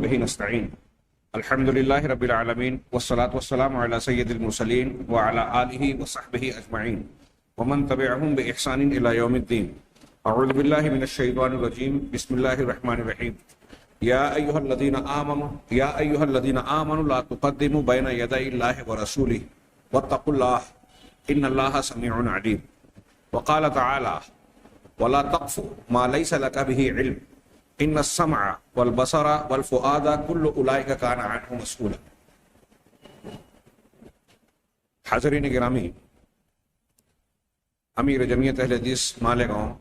وبه نستعين الحمد لله رب العالمين والصلاة والسلام على سيد المرسلين وعلى آله وصحبه أجمعين ومن تبعهم بإحسان إلى يوم الدين. أعوذ بالله من الشيطان الرجيم. بسم الله الرحمن الرحيم. يا أيها الذين آمنوا لا تقدموا بين يدي الله ورسوله واتقوا الله إن الله سميع عليم. وقال تعالى ولا تقف ما ليس لك به علم ان السمع والبصر والفؤاد كل اولئک کان عنہ مسئولا. حاضرین گرامی، امیر جمعیت اہل حدیث مالیگاؤں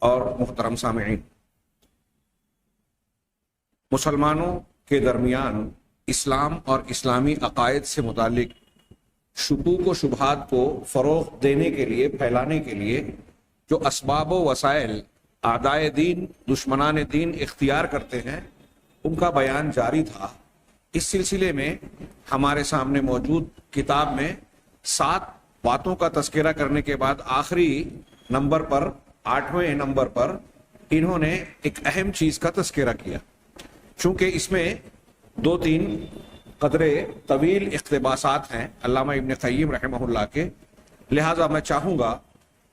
اور محترم سامعین، مسلمانوں کے درمیان اسلام اور اسلامی عقائد سے متعلق شکوک و شبہات کو فروغ دینے کے لیے، پھیلانے کے لیے جو اسباب و وسائل اعدائے دین، دشمنان دین اختیار کرتے ہیں، ان کا بیان جاری تھا. اس سلسلے میں ہمارے سامنے موجود کتاب میں 7 باتوں کا تذکرہ کرنے کے بعد آخری نمبر پر، 8ویں نمبر پر انہوں نے ایک اہم چیز کا تذکرہ کیا. چونکہ اس میں 2-3 قدرے طویل اقتباسات ہیں علامہ ابن قیم رحمہ اللہ کے، لہٰذا میں چاہوں گا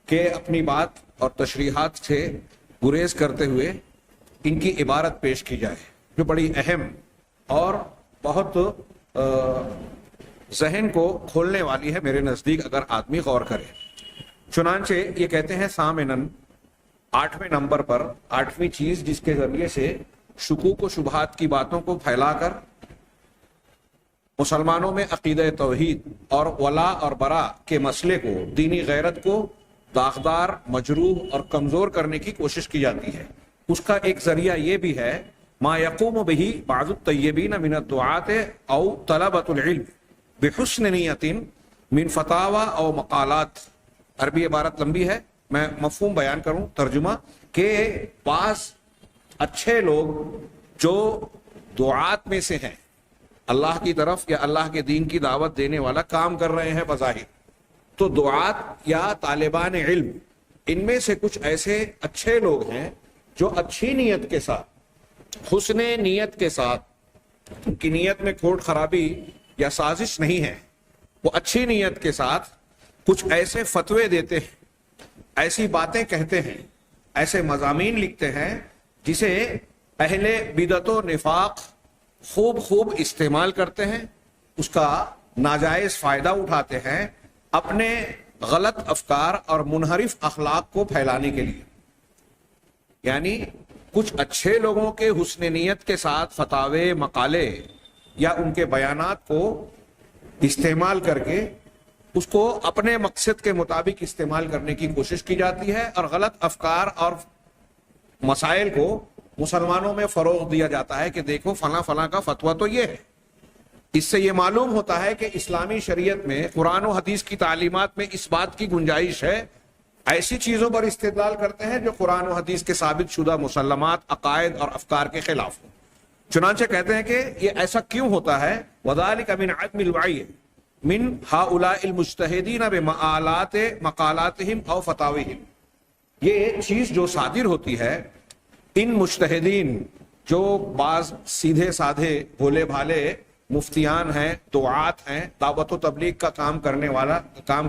کہ اپنی بات اور تشریحات سے گریز کرتے ہوئے ان کی عبارت پیش کی جائے، جو بڑی اہم اور بہت ذہن کو کھولنے والی ہے میرے نزدیک اگر آدمی غور کرے. چنانچہ یہ کہتے ہیں ثامناً 8ویں نمبر پر 8ویں چیز جس کے ذریعے سے شکوک و شبہات کی باتوں کو پھیلا کر مسلمانوں میں عقیدہ توحید اور ولا اور برا کے مسئلے کو، دینی غیرت کو داغدار، مجروح اور کمزور کرنے کی کوشش کی جاتی ہے، اس کا ایک ذریعہ یہ بھی ہے ما یقوم به بعض الطیبین من الدعاة او طلبۃ العلم بحسن نیت من فتاوی او مقالات. عربی عبارت لمبی ہے، میں مفہوم بیان کروں، ترجمہ کہ بعض اچھے لوگ جو دعات میں سے ہیں، اللہ کی طرف یا اللہ کے دین کی دعوت دینے والا کام کر رہے ہیں بظاہر، تو دعات یا طالبان علم ان میں سے کچھ ایسے اچھے لوگ ہیں جو اچھی نیت کے ساتھ، حسن نیت کے ساتھ، ان کی نیت میں کھوٹ خرابی یا سازش نہیں ہے، وہ اچھی نیت کے ساتھ کچھ ایسے فتوے دیتے ہیں، ایسی باتیں کہتے ہیں، ایسے مضامین لکھتے ہیں جسے اہل بدعت و نفاق خوب استعمال کرتے ہیں، اس کا ناجائز فائدہ اٹھاتے ہیں اپنے غلط افکار اور منحرف اخلاق کو پھیلانے کے لیے. یعنی کچھ اچھے لوگوں کے حسن نیت کے ساتھ فتاوے، مقالے یا ان کے بیانات کو استعمال کر کے اس کو اپنے مقصد کے مطابق استعمال کرنے کی کوشش کی جاتی ہے، اور غلط افکار اور مسائل کو مسلمانوں میں فروغ دیا جاتا ہے کہ دیکھو فلاں فلاں کا فتویٰ تو یہ ہے. اس سے یہ معلوم ہوتا ہے کہ اسلامی شریعت میں، قرآن و حدیث کی تعلیمات میں اس بات کی گنجائش ہے، ایسی چیزوں پر استدلال کرتے ہیں جو قرآن و حدیث کے ثابت شدہ مسلمات، عقائد اور افکار کے خلاف ہوں. چنانچہ کہتے ہیں کہ یہ ایسا کیوں ہوتا ہے؟ وَذَلِكَ مِنْ عَدْمِ الْوَعْيِ مِنْ هَؤُلَاءِ الْمُجْتَهِدِينَ بِمَآلَاتِ مَقَالَاتِهِمْ أَوْ فَتَاوِهِمْ. یہ چیز جو صادر ہوتی ہے ان مجتہدین، جو بعض سیدھے سادھے بھولے بھالے مفتیان ہیں، دعات ہیں، دعوت و تبلیغ کا کام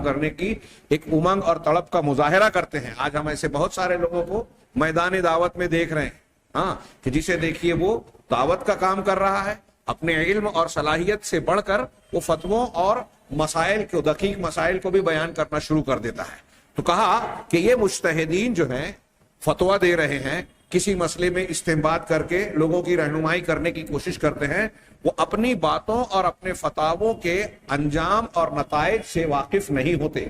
کرنے کی ایک امنگ اور تڑپ کا مظاہرہ کرتے ہیں. آج ہم ایسے بہت سارے لوگوں کو میدان دعوت میں دیکھ رہے ہیں، ہاں، کہ جسے دیکھیے وہ دعوت کا کام کر رہا ہے، اپنے علم اور صلاحیت سے بڑھ کر وہ فتووں اور مسائل کو، دقیق مسائل کو بھی بیان کرنا شروع کر دیتا ہے. تو کہا کہ یہ مجتہدین جو ہیں فتویٰ دے رہے ہیں، کسی مسئلے میں استنباط کر کے لوگوں کی رہنمائی کرنے کی کوشش کرتے ہیں، وہ اپنی باتوں اور اپنے فتاووں کے انجام اور نتائج سے واقف نہیں ہوتے.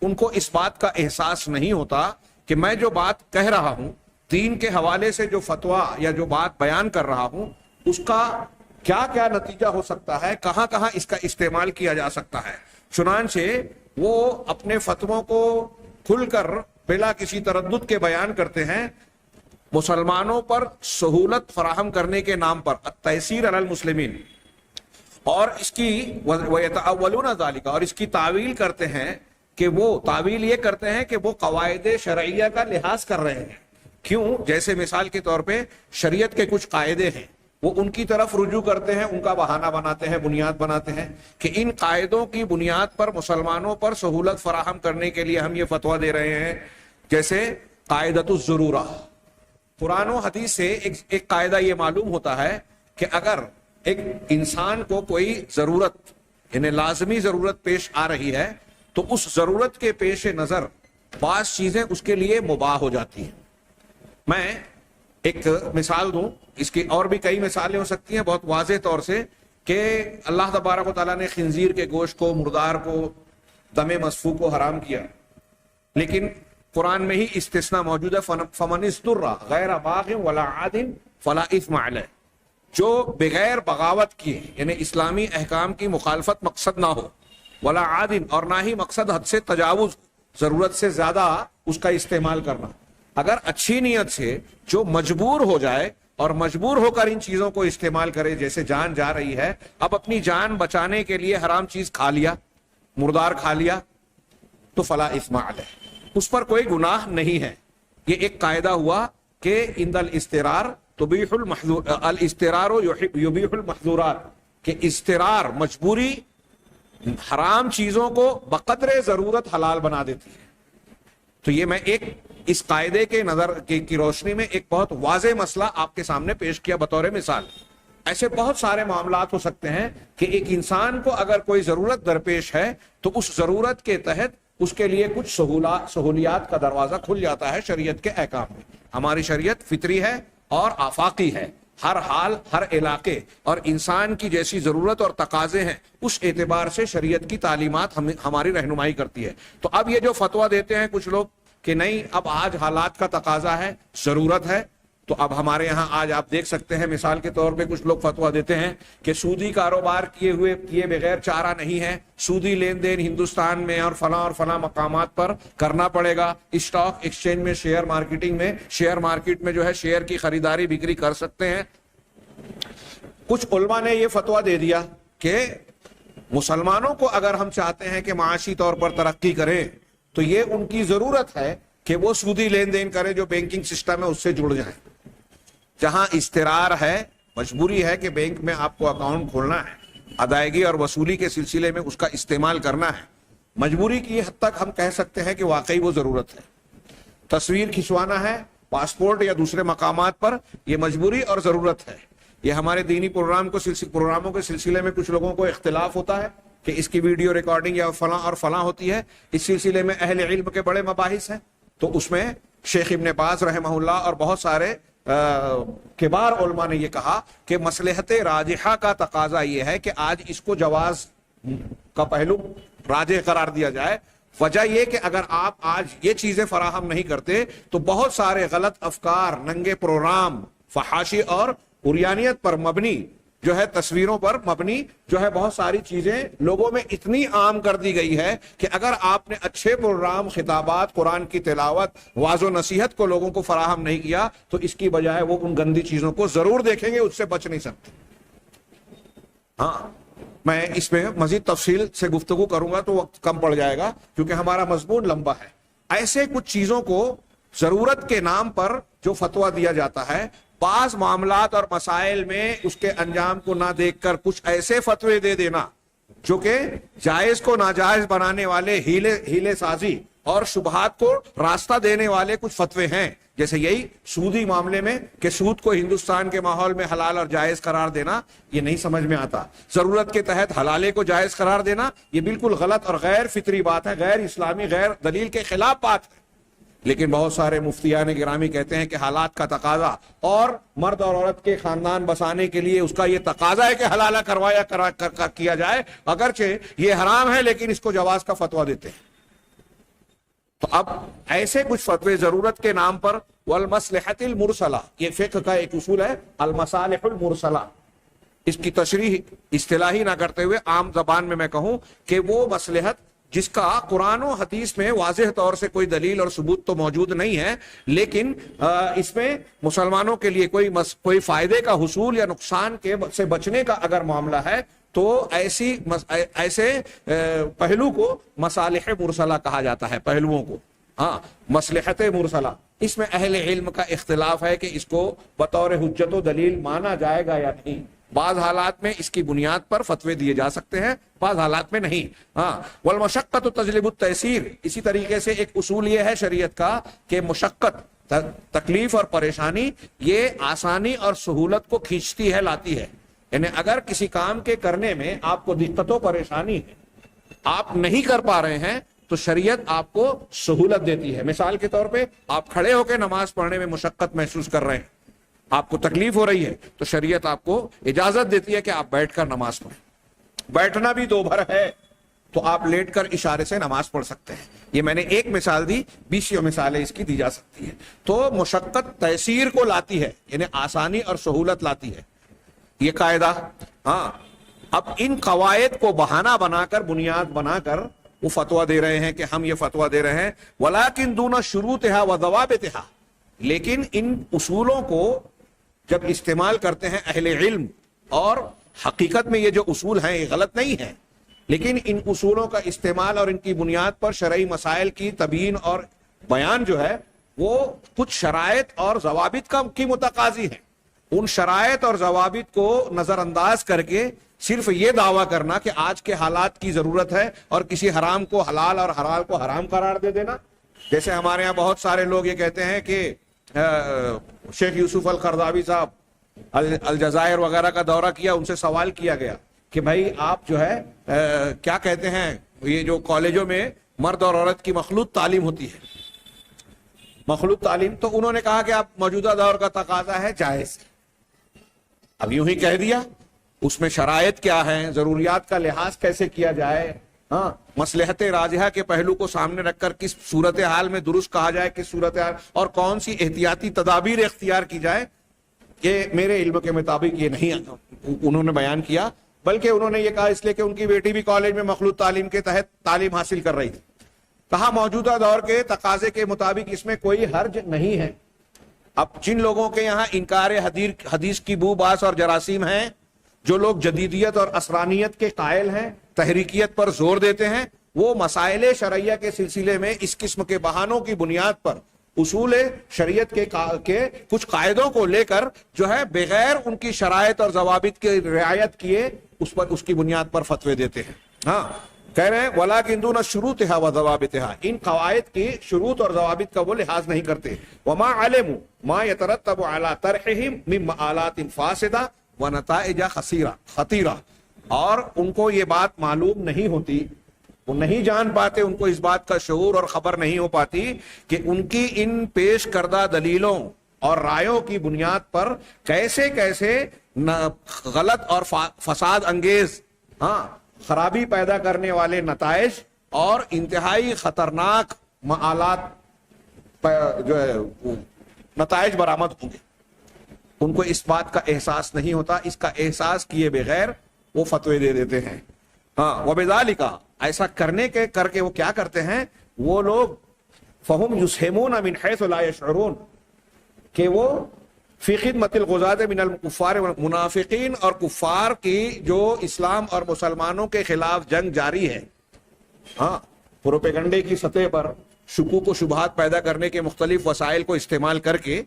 ان کو اس بات کا احساس نہیں ہوتا کہ میں جو بات کہہ رہا ہوں، دین کے حوالے سے جو فتویٰ یا جو بات بیان کر رہا ہوں، اس کا کیا کیا نتیجہ ہو سکتا ہے، کہاں کہاں اس کا استعمال کیا جا سکتا ہے. چنانچہ وہ اپنے فتووں کو کھل کر بلا کسی تردد کے بیان کرتے ہیں، مسلمانوں پر سہولت فراہم کرنے کے نام پر، التیسیر علی المسلمین، اور اس کی وَيَتَأَوَّلُونَ ذَلِكَ، اور اس کی تعویل کرتے ہیں کہ وہ تعویل یہ کرتے ہیں کہ وہ قواعد شرعیہ کا لحاظ کر رہے ہیں. کیوں؟ جیسے مثال کے طور پہ شریعت کے کچھ قاعدے ہیں، وہ ان کی طرف رجوع کرتے ہیں، ان کا بہانہ بناتے ہیں، بنیاد بناتے ہیں کہ ان قاعدوں کی بنیاد پر مسلمانوں پر سہولت فراہم کرنے کے لیے ہم یہ فتویٰ دے رہے ہیں. جیسے قاعدۃ الضرورہ، قرآن و حدیث سے ایک قاعدہ یہ معلوم ہوتا ہے کہ اگر ایک انسان کو کوئی ضرورت یعنی لازمی ضرورت پیش آ رہی ہے تو اس ضرورت کے پیش نظر بعض چیزیں اس کے لیے مباح ہو جاتی ہیں. میں ایک مثال دوں، اس کی اور بھی کئی مثالیں ہو سکتی ہیں بہت واضح طور سے، کہ اللہ تبارک و تعالیٰ نے خنزیر کے گوشت کو، مردار کو، دم مسفوح کو حرام کیا، لیکن قرآن میں ہی استثناء موجود ہے، فمن اضطر غیر باغ ولا عاد فلا اثم علیہ، جو بغیر بغاوت کیے یعنی اسلامی احکام کی مخالفت مقصد نہ ہو، ولا عاد اور نہ ہی مقصد حد سے تجاوز، ضرورت سے زیادہ اس کا استعمال کرنا. اگر اچھی نیت سے جو مجبور ہو جائے اور مجبور ہو کر ان چیزوں کو استعمال کرے، جیسے جان جا رہی ہے، اب اپنی جان بچانے کے لیے حرام چیز کھا لیا، مردار کھا لیا، تو فلا اثم علیہ، اس پر کوئی گناہ نہیں ہے. یہ ایک قاعدہ ہوا کہ عند الاضطرار تبیح الاضطرار یبیح المحظورات، کہ اضطرار، مجبوری حرام چیزوں کو بقدر ضرورت حلال بنا دیتی ہے. تو یہ میں ایک اس قاعدے کے نظر کی روشنی میں ایک بہت واضح مسئلہ آپ کے سامنے پیش کیا بطور مثال. ایسے بہت سارے معاملات ہو سکتے ہیں کہ ایک انسان کو اگر کوئی ضرورت درپیش ہے تو اس ضرورت کے تحت اس کے لیے کچھ سہولیات کا دروازہ کھل جاتا ہے شریعت کے احکام میں. ہماری شریعت فطری ہے اور آفاقی ہے، ہر حال، ہر علاقے اور انسان کی جیسی ضرورت اور تقاضے ہیں اس اعتبار سے شریعت کی تعلیمات ہماری رہنمائی کرتی ہے. تو اب یہ جو فتویٰ دیتے ہیں کچھ لوگ کہ نہیں اب آج حالات کا تقاضا ہے، ضرورت ہے، تو اب ہمارے یہاں آج آپ دیکھ سکتے ہیں مثال کے طور پہ کچھ لوگ فتویٰ دیتے ہیں کہ سودی کاروبار کیے بغیر چارہ نہیں ہے، سودی لین دین ہندوستان میں اور فلاں مقامات پر کرنا پڑے گا. اسٹاک ایکسچینج میں، شیئر مارکیٹنگ میں، شیئر مارکیٹ میں جو ہے شیئر کی خریداری بکری کر سکتے ہیں. کچھ علماء نے یہ فتویٰ دے دیا کہ مسلمانوں کو اگر ہم چاہتے ہیں کہ معاشی طور پر ترقی کریں تو یہ ان کی ضرورت ہے کہ وہ سودی لین دین کریں، جو بینکنگ سسٹم ہے اس سے جڑ جائیں. جہاں اضطرار ہے، مجبوری ہے کہ بینک میں آپ کو اکاؤنٹ کھولنا ہے، ادائیگی اور وصولی کے سلسلے میں اس کا استعمال کرنا ہے، مجبوری کی حد تک ہم کہہ سکتے ہیں کہ واقعی وہ ضرورت ہے. تصویر کھنچوانا ہے پاسپورٹ یا دوسرے مقامات پر، یہ مجبوری اور ضرورت ہے. یہ ہمارے دینی پروگراموں کے سلسلے میں کچھ لوگوں کو اختلاف ہوتا ہے کہ اس کی ویڈیو ریکارڈنگ یا فلاں اور فلاں ہوتی ہے. اس سلسلے میں اہل علم کے بڑے مباحث ہیں، تو اس میں شیخ ابن باز رحمہ اللہ اور بہت سارے کبار علماء نے یہ کہا کہ مصلحت راجحہ کا تقاضا یہ ہے کہ آج اس کو جواز کا پہلو راجح قرار دیا جائے. وجہ یہ کہ اگر آپ آج یہ چیزیں فراہم نہیں کرتے تو بہت سارے غلط افکار، ننگے پروگرام، فحاشی اور عریانیت پر مبنی جو ہے، تصویروں پر مبنی جو ہے، بہت ساری چیزیں لوگوں میں اتنی عام کر دی گئی ہے کہ اگر آپ نے اچھے پروگرام، خطابات، قرآن کی تلاوت، واعظ و نصیحت کو لوگوں کو فراہم نہیں کیا تو اس کی بجائے وہ ان گندی چیزوں کو ضرور دیکھیں گے، اس سے بچ نہیں سکتے. ہاں، میں اس میں مزید تفصیل سے گفتگو کروں گا تو وقت کم پڑ جائے گا کیونکہ ہمارا مضمون لمبا ہے. ایسے کچھ چیزوں کو ضرورت کے نام پر جو فتویٰ دیا جاتا ہے، بعض معاملات اور مسائل میں اس کے انجام کو نہ دیکھ کر کچھ ایسے فتوے دے دینا جو کہ جائز کو ناجائز بنانے والے ہیلے سازی اور شبہات کو راستہ دینے والے کچھ فتوے ہیں. جیسے یہی سودی معاملے میں کہ سود کو ہندوستان کے ماحول میں حلال اور جائز قرار دینا، یہ نہیں سمجھ میں آتا. ضرورت کے تحت حلالے کو جائز قرار دینا یہ بالکل غلط اور غیر فطری بات ہے، غیر اسلامی، غیر دلیل کے خلاف بات ہے. لیکن بہت سارے مفتیان گرامی کہتے ہیں کہ حالات کا تقاضا اور مرد اور عورت کے خاندان بسانے کے لیے اس کا یہ تقاضا ہے کہ حلالہ کیا جائے، اگرچہ یہ حرام ہے لیکن اس کو جواز کا فتویٰ دیتے ہیں. تو اب ایسے کچھ فتوے ضرورت کے نام پر، والمصلحۃ المرسلہ، یہ فقہ کا ایک اصول ہے، المصالح المرسلہ. اس کی تشریح اصطلاحی نہ کرتے ہوئے عام زبان میں کہوں کہ وہ مصلحت جس کا قرآن و حدیث میں واضح طور سے کوئی دلیل اور ثبوت تو موجود نہیں ہے، لیکن اس میں مسلمانوں کے لیے کوئی فائدے کا حصول یا نقصان سے بچنے کا اگر معاملہ ہے تو ایسے پہلو کو مصالح مرسلہ کہا جاتا ہے. پہلوؤں کو، ہاں، مصلحت مرسلہ. اس میں اہل علم کا اختلاف ہے کہ اس کو بطور حجت و دلیل مانا جائے گا یا نہیں. بعض حالات میں اس کی بنیاد پر فتوے دیے جا سکتے ہیں، بعض حالات میں نہیں. ہاں، والمشقت تجلب التیسیر، اسی طریقے سے ایک اصول یہ ہے شریعت کا کہ مشقت، تکلیف اور پریشانی یہ آسانی اور سہولت کو کھینچتی ہے، لاتی ہے. یعنی اگر کسی کام کے کرنے میں آپ کو دقت و پریشانی ہے، آپ نہیں کر پا رہے ہیں، تو شریعت آپ کو سہولت دیتی ہے. مثال کے طور پہ آپ کھڑے ہو کے نماز پڑھنے میں مشقت محسوس کر رہے ہیں، آپ کو تکلیف ہو رہی ہے، تو شریعت آپ کو اجازت دیتی ہے کہ آپ بیٹھ کر نماز پڑھیں. بیٹھنا بھی دو بھر ہے تو آپ لیٹ کر اشارے سے نماز پڑھ سکتے ہیں. یہ میں نے ایک مثال دی، 20 مثالیں اس کی دی جا سکتی ہیں. تو مشقت تیسیر کو لاتی ہے، یعنی آسانی اور سہولت لاتی ہے، یہ قاعدہ. ہاں، اب ان قواعد کو بہانہ بنا کر، بنیاد بنا کر وہ فتویٰ دے رہے ہیں کہ ہم یہ فتویٰ دے رہے ہیں. وَلَكِن دُونَ شُرُوطِهَا وَضَوَابِطِهَا، لیکن ان اصولوں کو جب استعمال کرتے ہیں اہل علم، اور حقیقت میں یہ جو اصول ہیں یہ غلط نہیں ہیں، لیکن ان اصولوں کا استعمال اور ان کی بنیاد پر شرعی مسائل کی تبیین اور بیان جو ہے وہ کچھ شرائط اور ضوابط کی متقاضی ہے. ان شرائط اور ضوابط کو نظر انداز کر کے صرف یہ دعویٰ کرنا کہ آج کے حالات کی ضرورت ہے اور کسی حرام کو حلال اور حلال کو حرام قرار دے دینا. جیسے ہمارے ہاں بہت سارے لوگ یہ کہتے ہیں کہ شیخ یوسف القرضاوی صاحب الجزائر وغیرہ کا دورہ کیا، ان سے سوال کیا گیا کہ بھائی آپ جو ہے کیا کہتے ہیں، یہ جو کالجوں میں مرد اور عورت کی مخلوط تعلیم ہوتی ہے، مخلوط تعلیم، تو انہوں نے کہا کہ آپ موجودہ دور کا تقاضا ہے، جائز. اب یوں ہی کہہ دیا، اس میں شرائط کیا ہیں، ضروریات کا لحاظ کیسے کیا جائے، ہاں، مصلحت راجحہ کے پہلو کو سامنے رکھ کر کس صورتحال میں درست کہا جائے، کس صورتحال، اور کون سی احتیاطی تدابیر اختیار کی جائے، یہ میرے علم کے مطابق یہ نہیں انہوں نے بیان کیا، بلکہ انہوں نے یہ کہا اس لیے کہ ان کی بیٹی بھی کالج میں مخلوط تعلیم کے تحت تعلیم حاصل کر رہی تھی. کہا موجودہ دور کے تقاضے کے مطابق اس میں کوئی حرج نہیں ہے. اب جن لوگوں کے یہاں انکار حدیث کی بو باس اور جراثیم ہیں، جو لوگ جدیدیت اور عصرانیت کے قائل ہیں، تحریکیت پر زور دیتے ہیں، وہ مسائل شرعیہ کے سلسلے میں اس قسم کے بہانوں کی بنیاد پر اصول شریعت کے کچھ قاعدوں کو لے کر جو ہے بغیر ان کی شرائط اور ضوابط کی رعایت کیے اس کی بنیاد پر فتوے دیتے ہیں. ہاں، کہہ رہے ہیں وَلَكِن دُونَ شُرُوطِهَا وَضَوَابِطِهَا، ان قواعد کی شروط اور ضوابط کا وہ لحاظ نہیں کرتے. وَمَا عَلِمُوا مَا يَتَرَتَّبُ عَلَى طَرْحِهِمْ مِن مَآلَاتٍ فَاسِدَةٍ وَنَتَائِجَ خَطِيرَةٍ، اور ان کو یہ بات معلوم نہیں ہوتی، وہ نہیں جان پاتے، ان کو اس بات کا شعور اور خبر نہیں ہو پاتی کہ ان کی ان پیش کردہ دلیلوں اور رائوں کی بنیاد پر کیسے کیسے غلط اور فساد انگیز، ہاں، خرابی پیدا کرنے والے نتائج اور انتہائی خطرناک مآلات جو ہے نتائج برآمد ہوں گے. ان کو اس بات کا احساس نہیں ہوتا، اس کا احساس کیے بغیر وہ فتوے دے دیتے ہیں. ہاں، وبذالک، ایسا کر کے وہ کیا کرتے ہیں، وہ لوگ فہم یسہمون من حیث لا یشعرون، کہ وہ فی خدمت الغزاة من الکفار منافقین اور کفار کی جو اسلام اور مسلمانوں کے خلاف جنگ جاری ہے، ہاں، پروپیگنڈے کی سطح پر شکوک و شبہات پیدا کرنے کے مختلف وسائل کو استعمال کر کے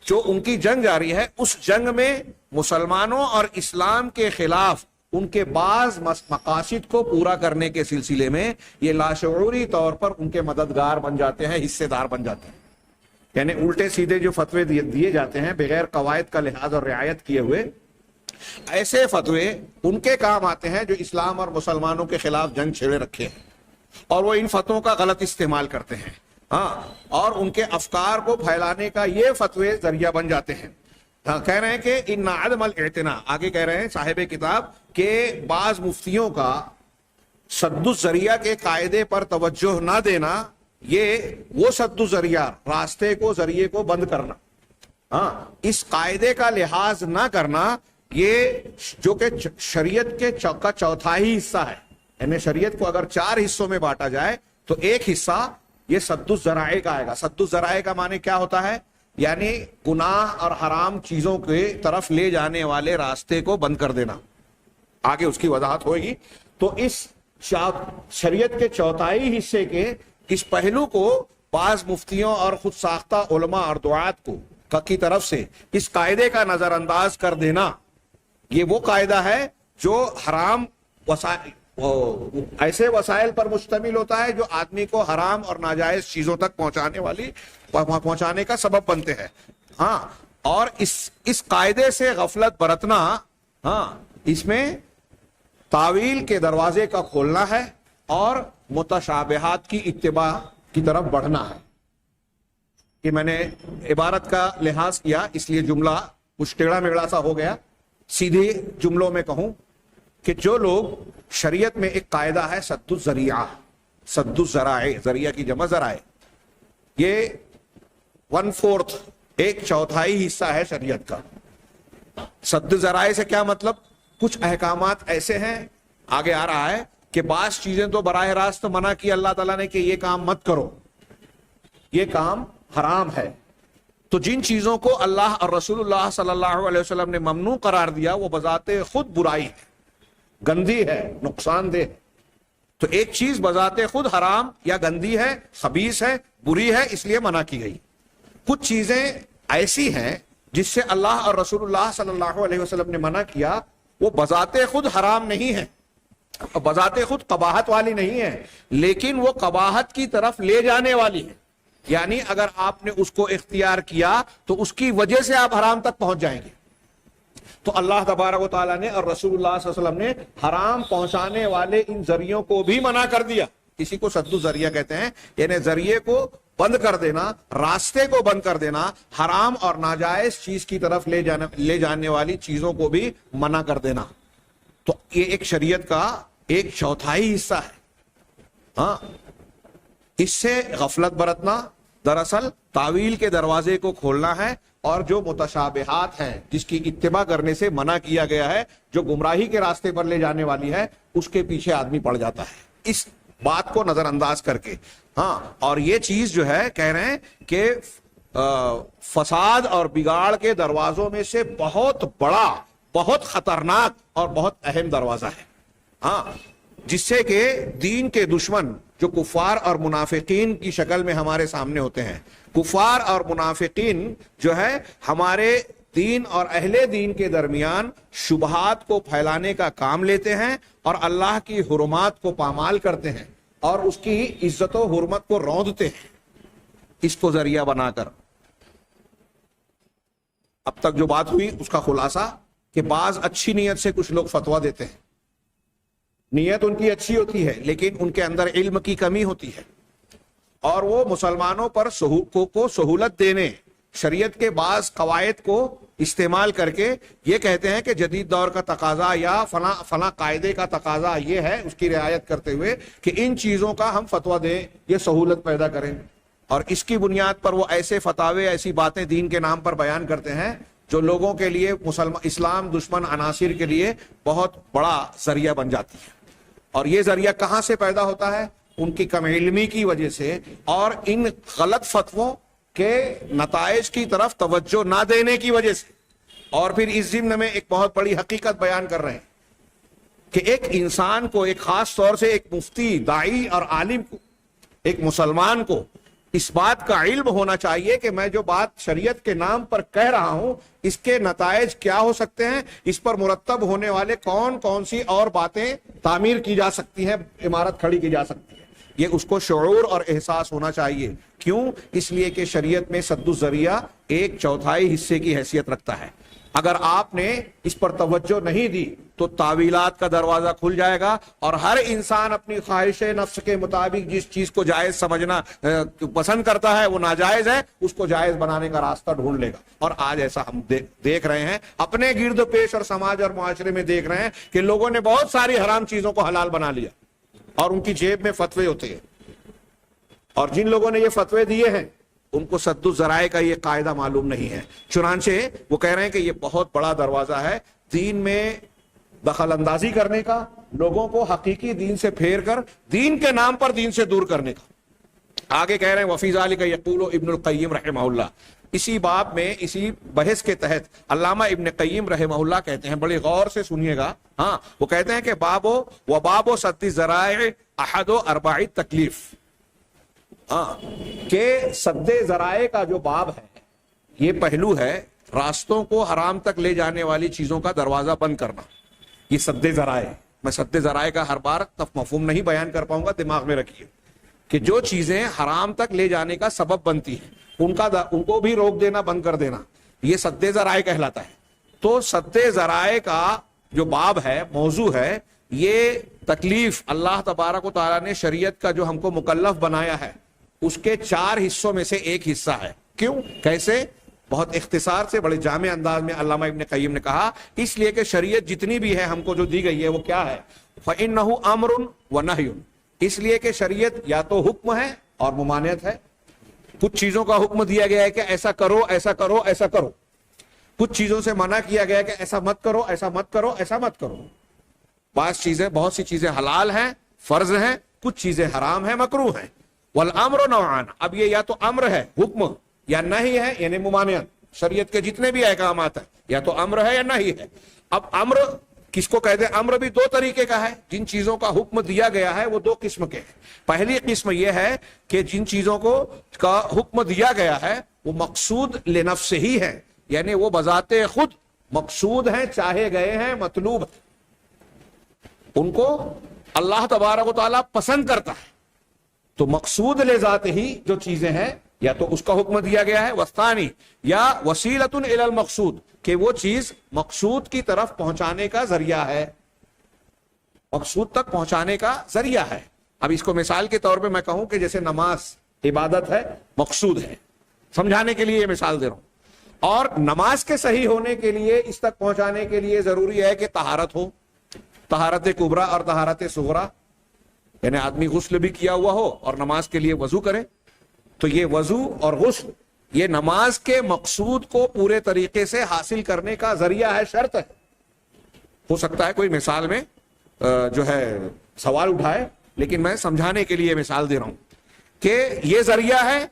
جو ان کی جنگ جاری ہے، اس جنگ میں مسلمانوں اور اسلام کے خلاف ان کے بعض مقاصد کو پورا کرنے کے سلسلے میں یہ لاشعوری طور پر ان کے مددگار بن جاتے ہیں، حصے دار بن جاتے ہیں. یعنی الٹے سیدھے جو فتوے دیے جاتے ہیں بغیر قواعد کا لحاظ اور رعایت کیے ہوئے، ایسے فتوے ان کے کام آتے ہیں جو اسلام اور مسلمانوں کے خلاف جنگ چھیڑے رکھے ہیں، اور وہ ان فتووں کا غلط استعمال کرتے ہیں. ہاں، اور ان کے افکار کو پھیلانے کا یہ فتوے ذریعہ بن جاتے ہیں. کہہ رہے ہیں کہ ان عدم الاعتناء، آگے کہہ رہے ہیں صاحب کتاب کہ بعض مفتیوں کا سد الذریعہ کے قاعدے پر توجہ نہ دینا، یہ وہ سد الذریعہ، راستے کو، ذریعے کو بند کرنا، ہاں، اس قاعدے کا لحاظ نہ کرنا، یہ جو کہ شریعت کے چوتھائی حصہ ہے. یعنی شریعت کو اگر 4 حصوں میں بانٹا جائے تو ایک حصہ یہ سد الذرائع کا آئے گا. سد الذرائع کا معنی کیا ہوتا ہے؟ یعنی گناہ اور حرام چیزوں کے طرف لے جانے والے راستے کو بند کر دینا. آگے اس کی وضاحت ہوئے گی. تو اس شریعت کے چوتھائی حصے کے اس پہلو کو بعض مفتیوں اور خود ساختہ علماء اور دعات کی طرف سے اس قاعدے کا نظر انداز کر دینا، یہ وہ قاعدہ ہے جو حرام ایسے وسائل پر مشتمل ہوتا ہے جو آدمی کو حرام اور ناجائز چیزوں تک پہنچانے کا سبب بنتے ہیں. ہاں، اور اس قاعدے سے غفلت برتنا، ہاں، اس میں تاویل کے دروازے کا کھولنا ہے اور متشابہات کی اتباع کی طرف بڑھنا ہے. کہ میں نے عبارت کا لحاظ کیا اس لیے جملہ کچھ ٹیڑھا میڑھا سا ہو گیا. سیدھے جملوں میں کہوں کہ جو لوگ شریعت میں ایک قاعدہ ہے سد الذریعہ، سد الذرائع، ذریعہ کی جمع ذرائع، یہ 1/4 ایک چوتھائی حصہ ہے شریعت کا. سد ذرائع سے کیا مطلب؟ کچھ احکامات ایسے ہیں، آگے آ رہا ہے کہ بعض چیزیں تو براہ راست منع کی اللہ تعالیٰ نے کہ یہ کام مت کرو، یہ کام حرام ہے. تو جن چیزوں کو اللہ اور رسول اللہ صلی اللہ علیہ وسلم نے ممنوع قرار دیا وہ بذات خود برائی ہے، گندی ہے، نقصان دہ ہے. تو ایک چیز بذات خود حرام یا گندی ہے، خبیث ہے، بری ہے، اس لیے منع کی گئی. کچھ چیزیں ایسی ہیں جس سے اللہ اور رسول اللہ صلی اللہ علیہ وسلم نے منع کیا، وہ بذات خود حرام نہیں ہے، بذات خود قباحت والی نہیں ہے، لیکن وہ قباحت کی طرف لے جانے والی ہے. یعنی اگر آپ نے اس کو اختیار کیا تو اس کی وجہ سے آپ حرام تک پہنچ جائیں گے. تو اللہ تبارک و تعالیٰ نے اور رسول اللہ صلی اللہ علیہ وسلم نے حرام پہنچانے والے ان ذریعوں کو بھی منع کر دیا. اسی کو سد الذریعہ کہتے ہیں، یعنی ذریعے کو بند کر دینا، راستے کو بند کر دینا، حرام اور ناجائز چیز کی طرف لے جانے والی چیزوں کو بھی منع کر دینا. تو یہ ایک شریعت کا ایک چوتھائی حصہ ہے. ہاں، اس سے غفلت برتنا دراصل تاویل کے دروازے کو کھولنا ہے، اور جو متشابہات ہیں جس کی اتباع کرنے سے منع کیا گیا ہے، جو گمراہی کے راستے پر لے جانے والی ہے، اس کے پیچھے آدمی پڑ جاتا ہے اس بات کو نظر انداز کر کے. ہاں، اور یہ چیز جو ہے کہہ رہے ہیں کہ فساد اور بگاڑ کے دروازوں میں سے بہت بڑا، بہت خطرناک اور بہت اہم دروازہ ہے. ہاں، جس سے کہ دین کے دشمن جو کفار اور منافقین کی شکل میں ہمارے سامنے ہوتے ہیں، کفار اور منافقین جو ہے ہمارے دین اور اہل دین کے درمیان شبہات کو پھیلانے کا کام لیتے ہیں اور اللہ کی حرمات کو پامال کرتے ہیں اور اس کی عزت و حرمت کو روندتے ہیں اس کو ذریعہ بنا کر. اب تک جو بات ہوئی اس کا خلاصہ کہ بعض اچھی نیت سے کچھ لوگ فتویٰ دیتے ہیں، نیت ان کی اچھی ہوتی ہے لیکن ان کے اندر علم کی کمی ہوتی ہے، اور وہ مسلمانوں پر کو سہولت دینے، شریعت کے بعض قواعد کو استعمال کر کے یہ کہتے ہیں کہ جدید دور کا تقاضا یا فلاں قاعدے کا تقاضا یہ ہے، اس کی رعایت کرتے ہوئے کہ ان چیزوں کا ہم فتویٰ دیں، یہ سہولت پیدا کریں. اور اس کی بنیاد پر وہ ایسے فتاوے، ایسی باتیں دین کے نام پر بیان کرتے ہیں جو لوگوں کے لیے اسلام دشمن عناصر کے لیے بہت بڑا ذریعہ بن جاتی ہے. اور یہ ذریعہ کہاں سے پیدا ہوتا ہے؟ ان کی کم علمی کی وجہ سے اور ان غلط فتووں کے نتائج کی طرف توجہ نہ دینے کی وجہ سے. اور پھر اس ضمن میں ایک بہت بڑی حقیقت بیان کر رہے ہیں کہ ایک انسان کو، ایک خاص طور سے ایک مفتی، داعی اور عالم کو، ایک مسلمان کو اس بات کا علم ہونا چاہیے کہ میں جو بات شریعت کے نام پر کہہ رہا ہوں اس کے نتائج کیا ہو سکتے ہیں، اس پر مرتب ہونے والے کون کون سی اور باتیں تعمیر کی جا سکتی ہیں، عمارت کھڑی کی جا سکتی ہے. یہ اس کو شعور اور احساس ہونا چاہیے. کیوں؟ اس لیے کہ شریعت میں سد الذریعہ ایک چوتھائی حصے کی حیثیت رکھتا ہے. اگر آپ نے اس پر توجہ نہیں دی تو تعویلات کا دروازہ کھل جائے گا اور ہر انسان اپنی خواہش نفس کے مطابق جس چیز کو جائز سمجھنا پسند کرتا ہے وہ ناجائز ہے، اس کو جائز بنانے کا راستہ ڈھونڈ لے گا. اور آج ایسا ہم دیکھ رہے ہیں، اپنے گرد و پیش اور سماج اور معاشرے میں دیکھ رہے ہیں کہ لوگوں نے بہت ساری حرام چیزوں کو حلال بنا لیا اور ان کی جیب میں فتوے ہوتے ہیں. اور جن لوگوں نے یہ فتوے دیے ہیں ان کو سد الذرائع کا یہ قاعدہ معلوم نہیں ہے. چنانچہ وہ کہہ رہے ہیں کہ یہ بہت بڑا دروازہ ہے دین میں دخل اندازی کرنے کا، لوگوں کو حقیقی دین سے پھیر کر دین کے نام پر دین سے دور کرنے کا. آگے کہہ رہے ہیں وفی ذالک یقول ابن القیم رحمہ اللہ. اسی باب میں، اسی بحث کے تحت علامہ ابن قیم رحمہ اللہ کہتے ہیں، بڑے غور سے سنیے گا. ہاں، وہ کہتے ہیں کہ باب سد الذرائع احد اربع تکلیف. ہاں کہ سد ذرائع کا جو باب ہے یہ پہلو ہے راستوں کو حرام تک لے جانے والی چیزوں کا دروازہ بند کرنا. یہ سد ذرائع. میں سد ذرائع کا ہر بار مفہوم نہیں بیان کر پاؤں گا, دماغ میں رکھیے کہ جو چیزیں حرام تک لے جانے کا سبب بنتی ہیں ان کو بھی روک دینا, بند کر دینا, یہ سد ذرائع کہلاتا ہے. تو سد ذرائع کا جو باب ہے, موضوع ہے, یہ تکلیف اللہ تبارک و تعالیٰ نے شریعت کا جو ہم کو مکلف بنایا ہے اس کے 4 حصوں میں سے ایک حصہ ہے. کیوں, کیسے؟ بہت اختصار سے بڑے جامع انداز میں علامہ ابن قیم نے کہا اس لیے کہ شریعت جتنی بھی ہے ہم کو جو دی گئی ہے وہ کیا ہے؟ فَإِنَّهُ أَمْرٌ وَنَهْيٌ. اس لیے کہ شریعت یا تو حکم ہے اور ممانعت ہے. کچھ چیزوں کا حکم دیا گیا ہے کہ ایسا کرو, ایسا کرو, ایسا کرو. کچھ چیزوں سے منع کیا گیا ہے کہ ایسا مت کرو, ایسا مت کرو, ایسا مت کرو. بہت سی چیزیں حلال ہیں, فرض ہیں, کچھ چیزیں حرام ہیں, مکروہ ہیں. والامر نوعان. اب یہ یا تو امر ہے, حکم, یا نہیں ہے یعنی ممانعت. شریعت کے جتنے بھی احکامات ہیں یا تو امر ہے یا نہیں ہے. اب امر کس کو کہتے ہیں؟ امر بھی 2 طریقے کا ہے. جن چیزوں کا حکم دیا گیا ہے وہ 2 قسم کے ہیں. پہلی قسم یہ ہے کہ جن چیزوں کو کا حکم دیا گیا ہے وہ مقصود لنفس ہی ہے, یعنی وہ بذات خود مقصود ہیں, چاہے گئے ہیں, مطلوب ہیں. ان کو اللہ تبارک و تعالیٰ پسند کرتا ہے. تو مقصود لذات ہی جو چیزیں ہیں یا تو اس کا حکم دیا گیا ہے, وثانی یا وسیلۃ الی المقصود, کہ وہ چیز مقصود کی طرف پہنچانے کا ذریعہ ہے, مقصود تک پہنچانے کا ذریعہ ہے. اب اس کو مثال کے طور پہ میں کہوں کہ جیسے نماز عبادت ہے, مقصود ہے, سمجھانے کے لیے یہ مثال دے رہا ہوں. اور نماز کے صحیح ہونے کے لیے, اس تک پہنچانے کے لیے ضروری ہے کہ طہارت ہو, طہارت کبریٰ اور طہارت صغریٰ, یعنی آدمی غسل بھی کیا ہوا ہو اور نماز کے لیے وضو کرے. تو یہ وضو اور غسل یہ نماز کے مقصود کو پورے طریقے سے حاصل کرنے کا ذریعہ ہے, شرط ہے. ہو سکتا ہے کوئی مثال میں جو ہے سوال اٹھائے, لیکن میں سمجھانے کے لیے مثال دے رہا ہوں کہ یہ ذریعہ ہے.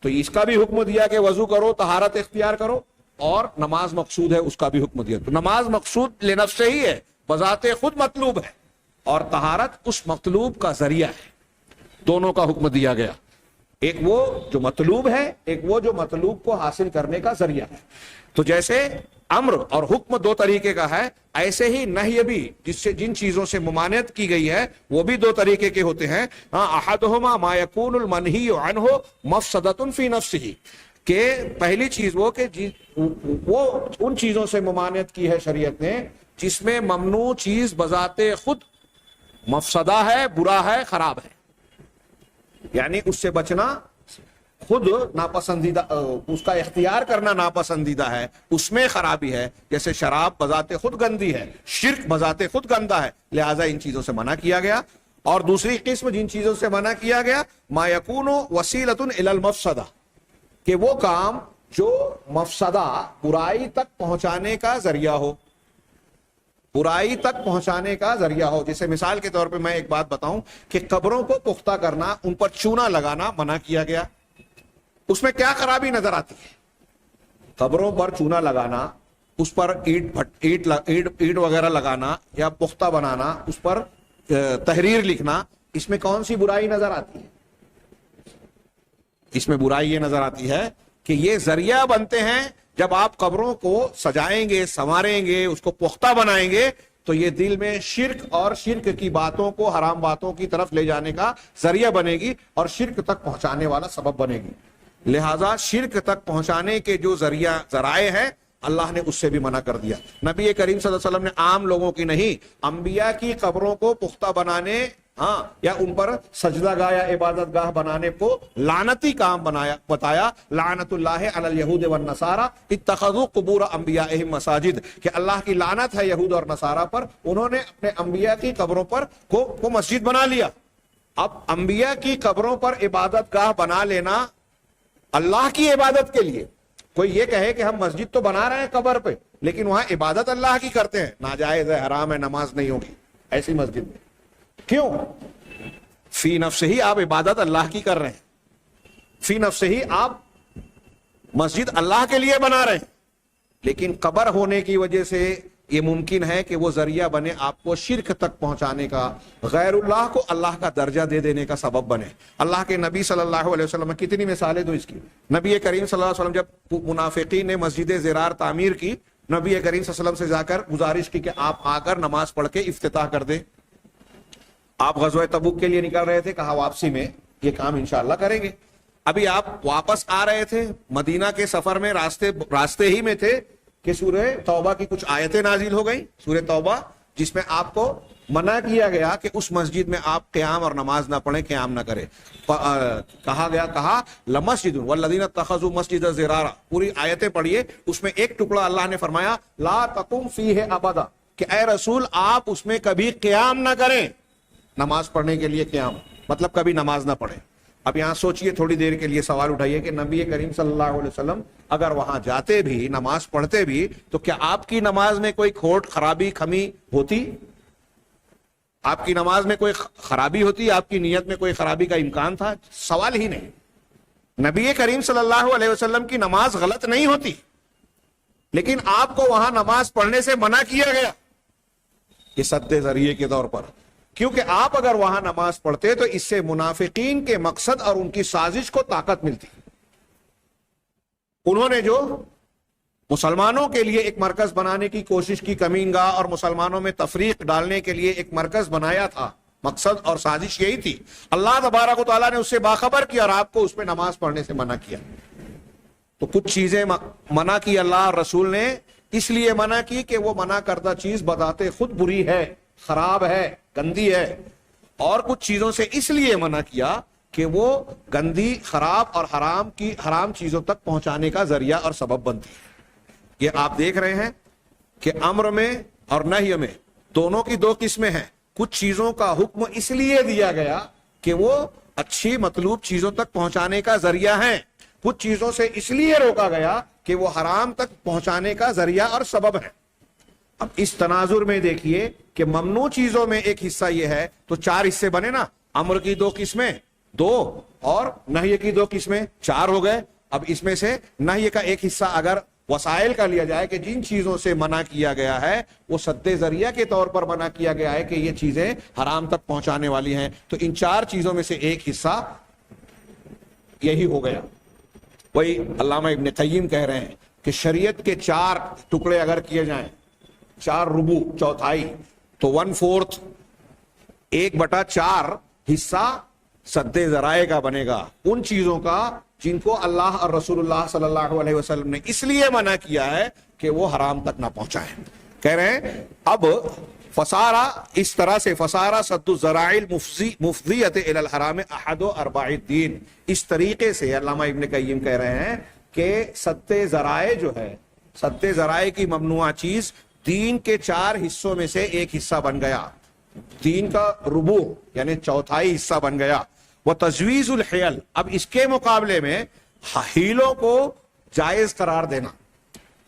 تو اس کا بھی حکم دیا کہ وضو کرو, طہارت اختیار کرو, اور نماز مقصود ہے اس کا بھی حکم دیا. تو نماز مقصود لنفس سے ہی ہے, بذات خود مطلوب ہے, اور طہارت اس مطلوب کا ذریعہ ہے. دونوں کا حکم دیا گیا, ایک وہ جو مطلوب ہے, ایک وہ جو مطلوب کو حاصل کرنے کا ذریعہ ہے. تو جیسے امر اور حکم 2 طریقے کا ہے, ایسے ہی نہی بھی جن چیزوں سے ممانعت کی گئی ہے وہ بھی 2 طریقے کے ہوتے ہیں. احدہما ما یکون المنہی عنہ مفسدۃ فی نفسہ, کہ پہلی چیز وہ کہ وہ ان چیزوں سے ممانعت کی ہے شریعت نے جس میں ممنوع چیز بذات خود مفسدہ ہے, برا ہے, خراب ہے, یعنی اس سے بچنا خود ناپسندیدہ, اس کا اختیار کرنا ناپسندیدہ ہے, اس میں خرابی ہے. جیسے شراب بذات خود گندی ہے, شرک بذات خود گندا ہے, لہذا ان چیزوں سے منع کیا گیا. اور دوسری قسم جن چیزوں سے منع کیا گیا ما یکون وسیلۃ الی المفسدہ, کہ وہ کام جو مفسدہ برائی تک پہنچانے کا ذریعہ ہو, برائی تک پہنچانے کا ذریعہ ہو. جیسے مثال کے طور پہ میں ایک بات بتاؤں کہ قبروں کو پختہ کرنا, ان پر چونا لگانا منع کیا گیا. اس میں کیا خرابی نظر آتی ہے؟ قبروں پر چونا لگانا, اس پر اینٹ وغیرہ لگانا یا پختہ بنانا, اس پر تحریر لکھنا, اس میں کون سی برائی نظر آتی ہے؟ اس میں برائی یہ نظر آتی ہے کہ یہ ذریعہ بنتے ہیں. جب آپ قبروں کو سجائیں گے, سنواریں گے, اس کو پختہ بنائیں گے, تو یہ دل میں شرک اور شرک کی باتوں کو, حرام باتوں کی طرف لے جانے کا ذریعہ بنے گی اور شرک تک پہنچانے والا سبب بنے گی. لہذا شرک تک پہنچانے کے جو ذرائع ہیں اللہ نے اس سے بھی منع کر دیا. نبی کریم صلی اللہ علیہ وسلم نے عام لوگوں کی نہیں, انبیاء کی قبروں کو پختہ بنانے یا ان پر سجدہ گاہ یا عبادت گاہ بنانے کو لعنتی کام بتایا. لعنت اللہ علی الیہود والنصارى اتخذوا قبور انبیائہم مساجد, کہ اللہ کی لعنت ہے یہود اور نصارہ پر, انہوں نے اپنے انبیاء کی قبروں پر کو مسجد بنا لیا. اب انبیاء کی قبروں پر عبادت گاہ بنا لینا اللہ کی عبادت کے لیے, کوئی یہ کہے کہ ہم مسجد تو بنا رہے ہیں قبر پہ لیکن وہاں عبادت اللہ کی کرتے ہیں, ناجائز ہے, حرام ہے, نماز نہیں ہوگی ایسی مسجد میں. کیوں؟ فی نفس ہی آپ عبادت اللہ کی کر رہے ہیں, فی نفس ہی آپ مسجد اللہ کے لیے بنا رہے ہیں, لیکن قبر ہونے کی وجہ سے یہ ممکن ہے کہ وہ ذریعہ بنے آپ کو شرک تک پہنچانے کا، غیر اللہ کو اللہ کا درجہ دے دینے کا سبب بنے۔ اللہ کے نبی صلی اللہ علیہ وسلم کتنی مثالیں دو اس کی۔ نبی کریم صلی اللہ علیہ وسلم جب منافقین نے مسجد زرار تعمیر کی، نبی کریم صلی اللہ علیہ وسلم سے جا کر گزارش کی کہ آپ آ کر نماز پڑھ کے افتتاح کر دیں۔ آپ غزوہ تبوک کے لیے نکل رہے تھے، کہا واپسی میں یہ کام انشاءاللہ کریں گے۔ ابھی آپ واپس آ رہے تھے، مدینہ کے سفر میں راستے ہی میں تھے کہ سورہ توبہ کی کچھ آیتیں نازل ہو گئیں، سورہ توبہ، جس میں آپ کو منع کیا گیا کہ اس مسجد میں آپ قیام اور نماز نہ پڑھیں، قیام نہ کریں۔ کہا لمسجد والذین اتخذوا مسجد زرارا، پوری آیتیں پڑھیے، اس میں ایک ٹکڑا اللہ نے فرمایا لا تقم فیہ ابدا، کہ اے رسول آپ اس میں کبھی قیام نہ کریں، نماز پڑھنے کے لیے قیام مطلب کبھی نماز نہ پڑھیں۔ اب یہاں سوچئے تھوڑی دیر کے لیے، سوال اٹھائیے کہ نبی کریم صلی اللہ علیہ وسلم اگر وہاں جاتے بھی، نماز پڑھتے بھی، تو کیا آپ کی نماز میں کوئی کھوٹ، خرابی، کمی ہوتی؟ آپ کی نماز میں کوئی خرابی ہوتی؟ آپ کی نیت میں کوئی خرابی کا امکان تھا؟ سوال ہی نہیں۔ نبی کریم صلی اللہ علیہ وسلم کی نماز غلط نہیں ہوتی، لیکن آپ کو وہاں نماز پڑھنے سے منع کیا گیا، یہ سد ذریعے کے طور پر، کیونکہ آپ اگر وہاں نماز پڑھتے تو اس سے منافقین کے مقصد اور ان کی سازش کو طاقت ملتی۔ انہوں نے جو مسلمانوں کے لیے ایک مرکز بنانے کی کوشش کی، کمین گاہ، اور مسلمانوں میں تفریق ڈالنے کے لیے ایک مرکز بنایا تھا، مقصد اور سازش یہی تھی۔ اللہ تبارک و تعالیٰ نے اس سے باخبر کیا اور آپ کو اس میں نماز پڑھنے سے منع کیا۔ تو کچھ چیزیں منع کی اللہ اور رسول نے، اس لیے منع کی کہ وہ منع کردہ چیز بذات خود بری ہے، خراب ہے، گندی ہے، اور کچھ چیزوں سے اس لیے منع کیا کہ وہ گندی، خراب اور حرام چیزوں تک پہنچانے کا ذریعہ اور سبب بنتی ہے۔ یہ آپ دیکھ رہے ہیں کہ امر میں اور نہی میں دونوں کی دو قسمیں ہیں۔ کچھ چیزوں کا حکم اس لیے دیا گیا کہ وہ اچھی مطلوب چیزوں تک پہنچانے کا ذریعہ ہیں، کچھ چیزوں سے اس لیے روکا گیا کہ وہ حرام تک پہنچانے کا ذریعہ اور سبب ہے۔ اب اس تناظر میں دیکھیے کہ ممنوع چیزوں میں ایک حصہ یہ ہے، تو چار حصے بنے نا، امر کی دو قسمیں، دو، اور نہی کی دو قسمیں، چار ہو گئے۔ اب اس میں سے نہی کا ایک حصہ اگر وسائل کا لیا جائے کہ جن چیزوں سے منع کیا گیا ہے وہ سد ذریعہ کے طور پر منع کیا گیا ہے کہ یہ چیزیں حرام تک پہنچانے والی ہیں، تو ان چار چیزوں میں سے ایک حصہ یہی ہو گیا۔ وہی علامہ ابن قیم کہہ رہے ہیں کہ شریعت کے چار ٹکڑے اگر کیے جائیں، چار ربع، چوتھائی، تو 1/4، 1/4 حصہ سد ذرائع کا بنے گا، ان چیزوں کا جن کو اللہ اور رسول اللہ صلی اللہ علیہ وسلم نے اس لیے منع کیا ہے کہ وہ حرام تک نہ پہنچائیں۔ کہہ رہے ہیں اب فسارا، اس طرح سے فسارا سد الذرائع مفضیۃ الی الحرام احد ارباع الدین، اس طریقے سے علامہ ابن قیم کہہ رہے ہیں کہ سد ذرائع جو ہے، سد ذرائع کی ممنوع چیز دین کے چار حصوں میں سے ایک حصہ بن گیا، دین کا ربع یعنی چوتھائی حصہ بن گیا۔ وہ تجویز الحیل، اب اس کے مقابلے میں ہیلوں کو جائز قرار دینا،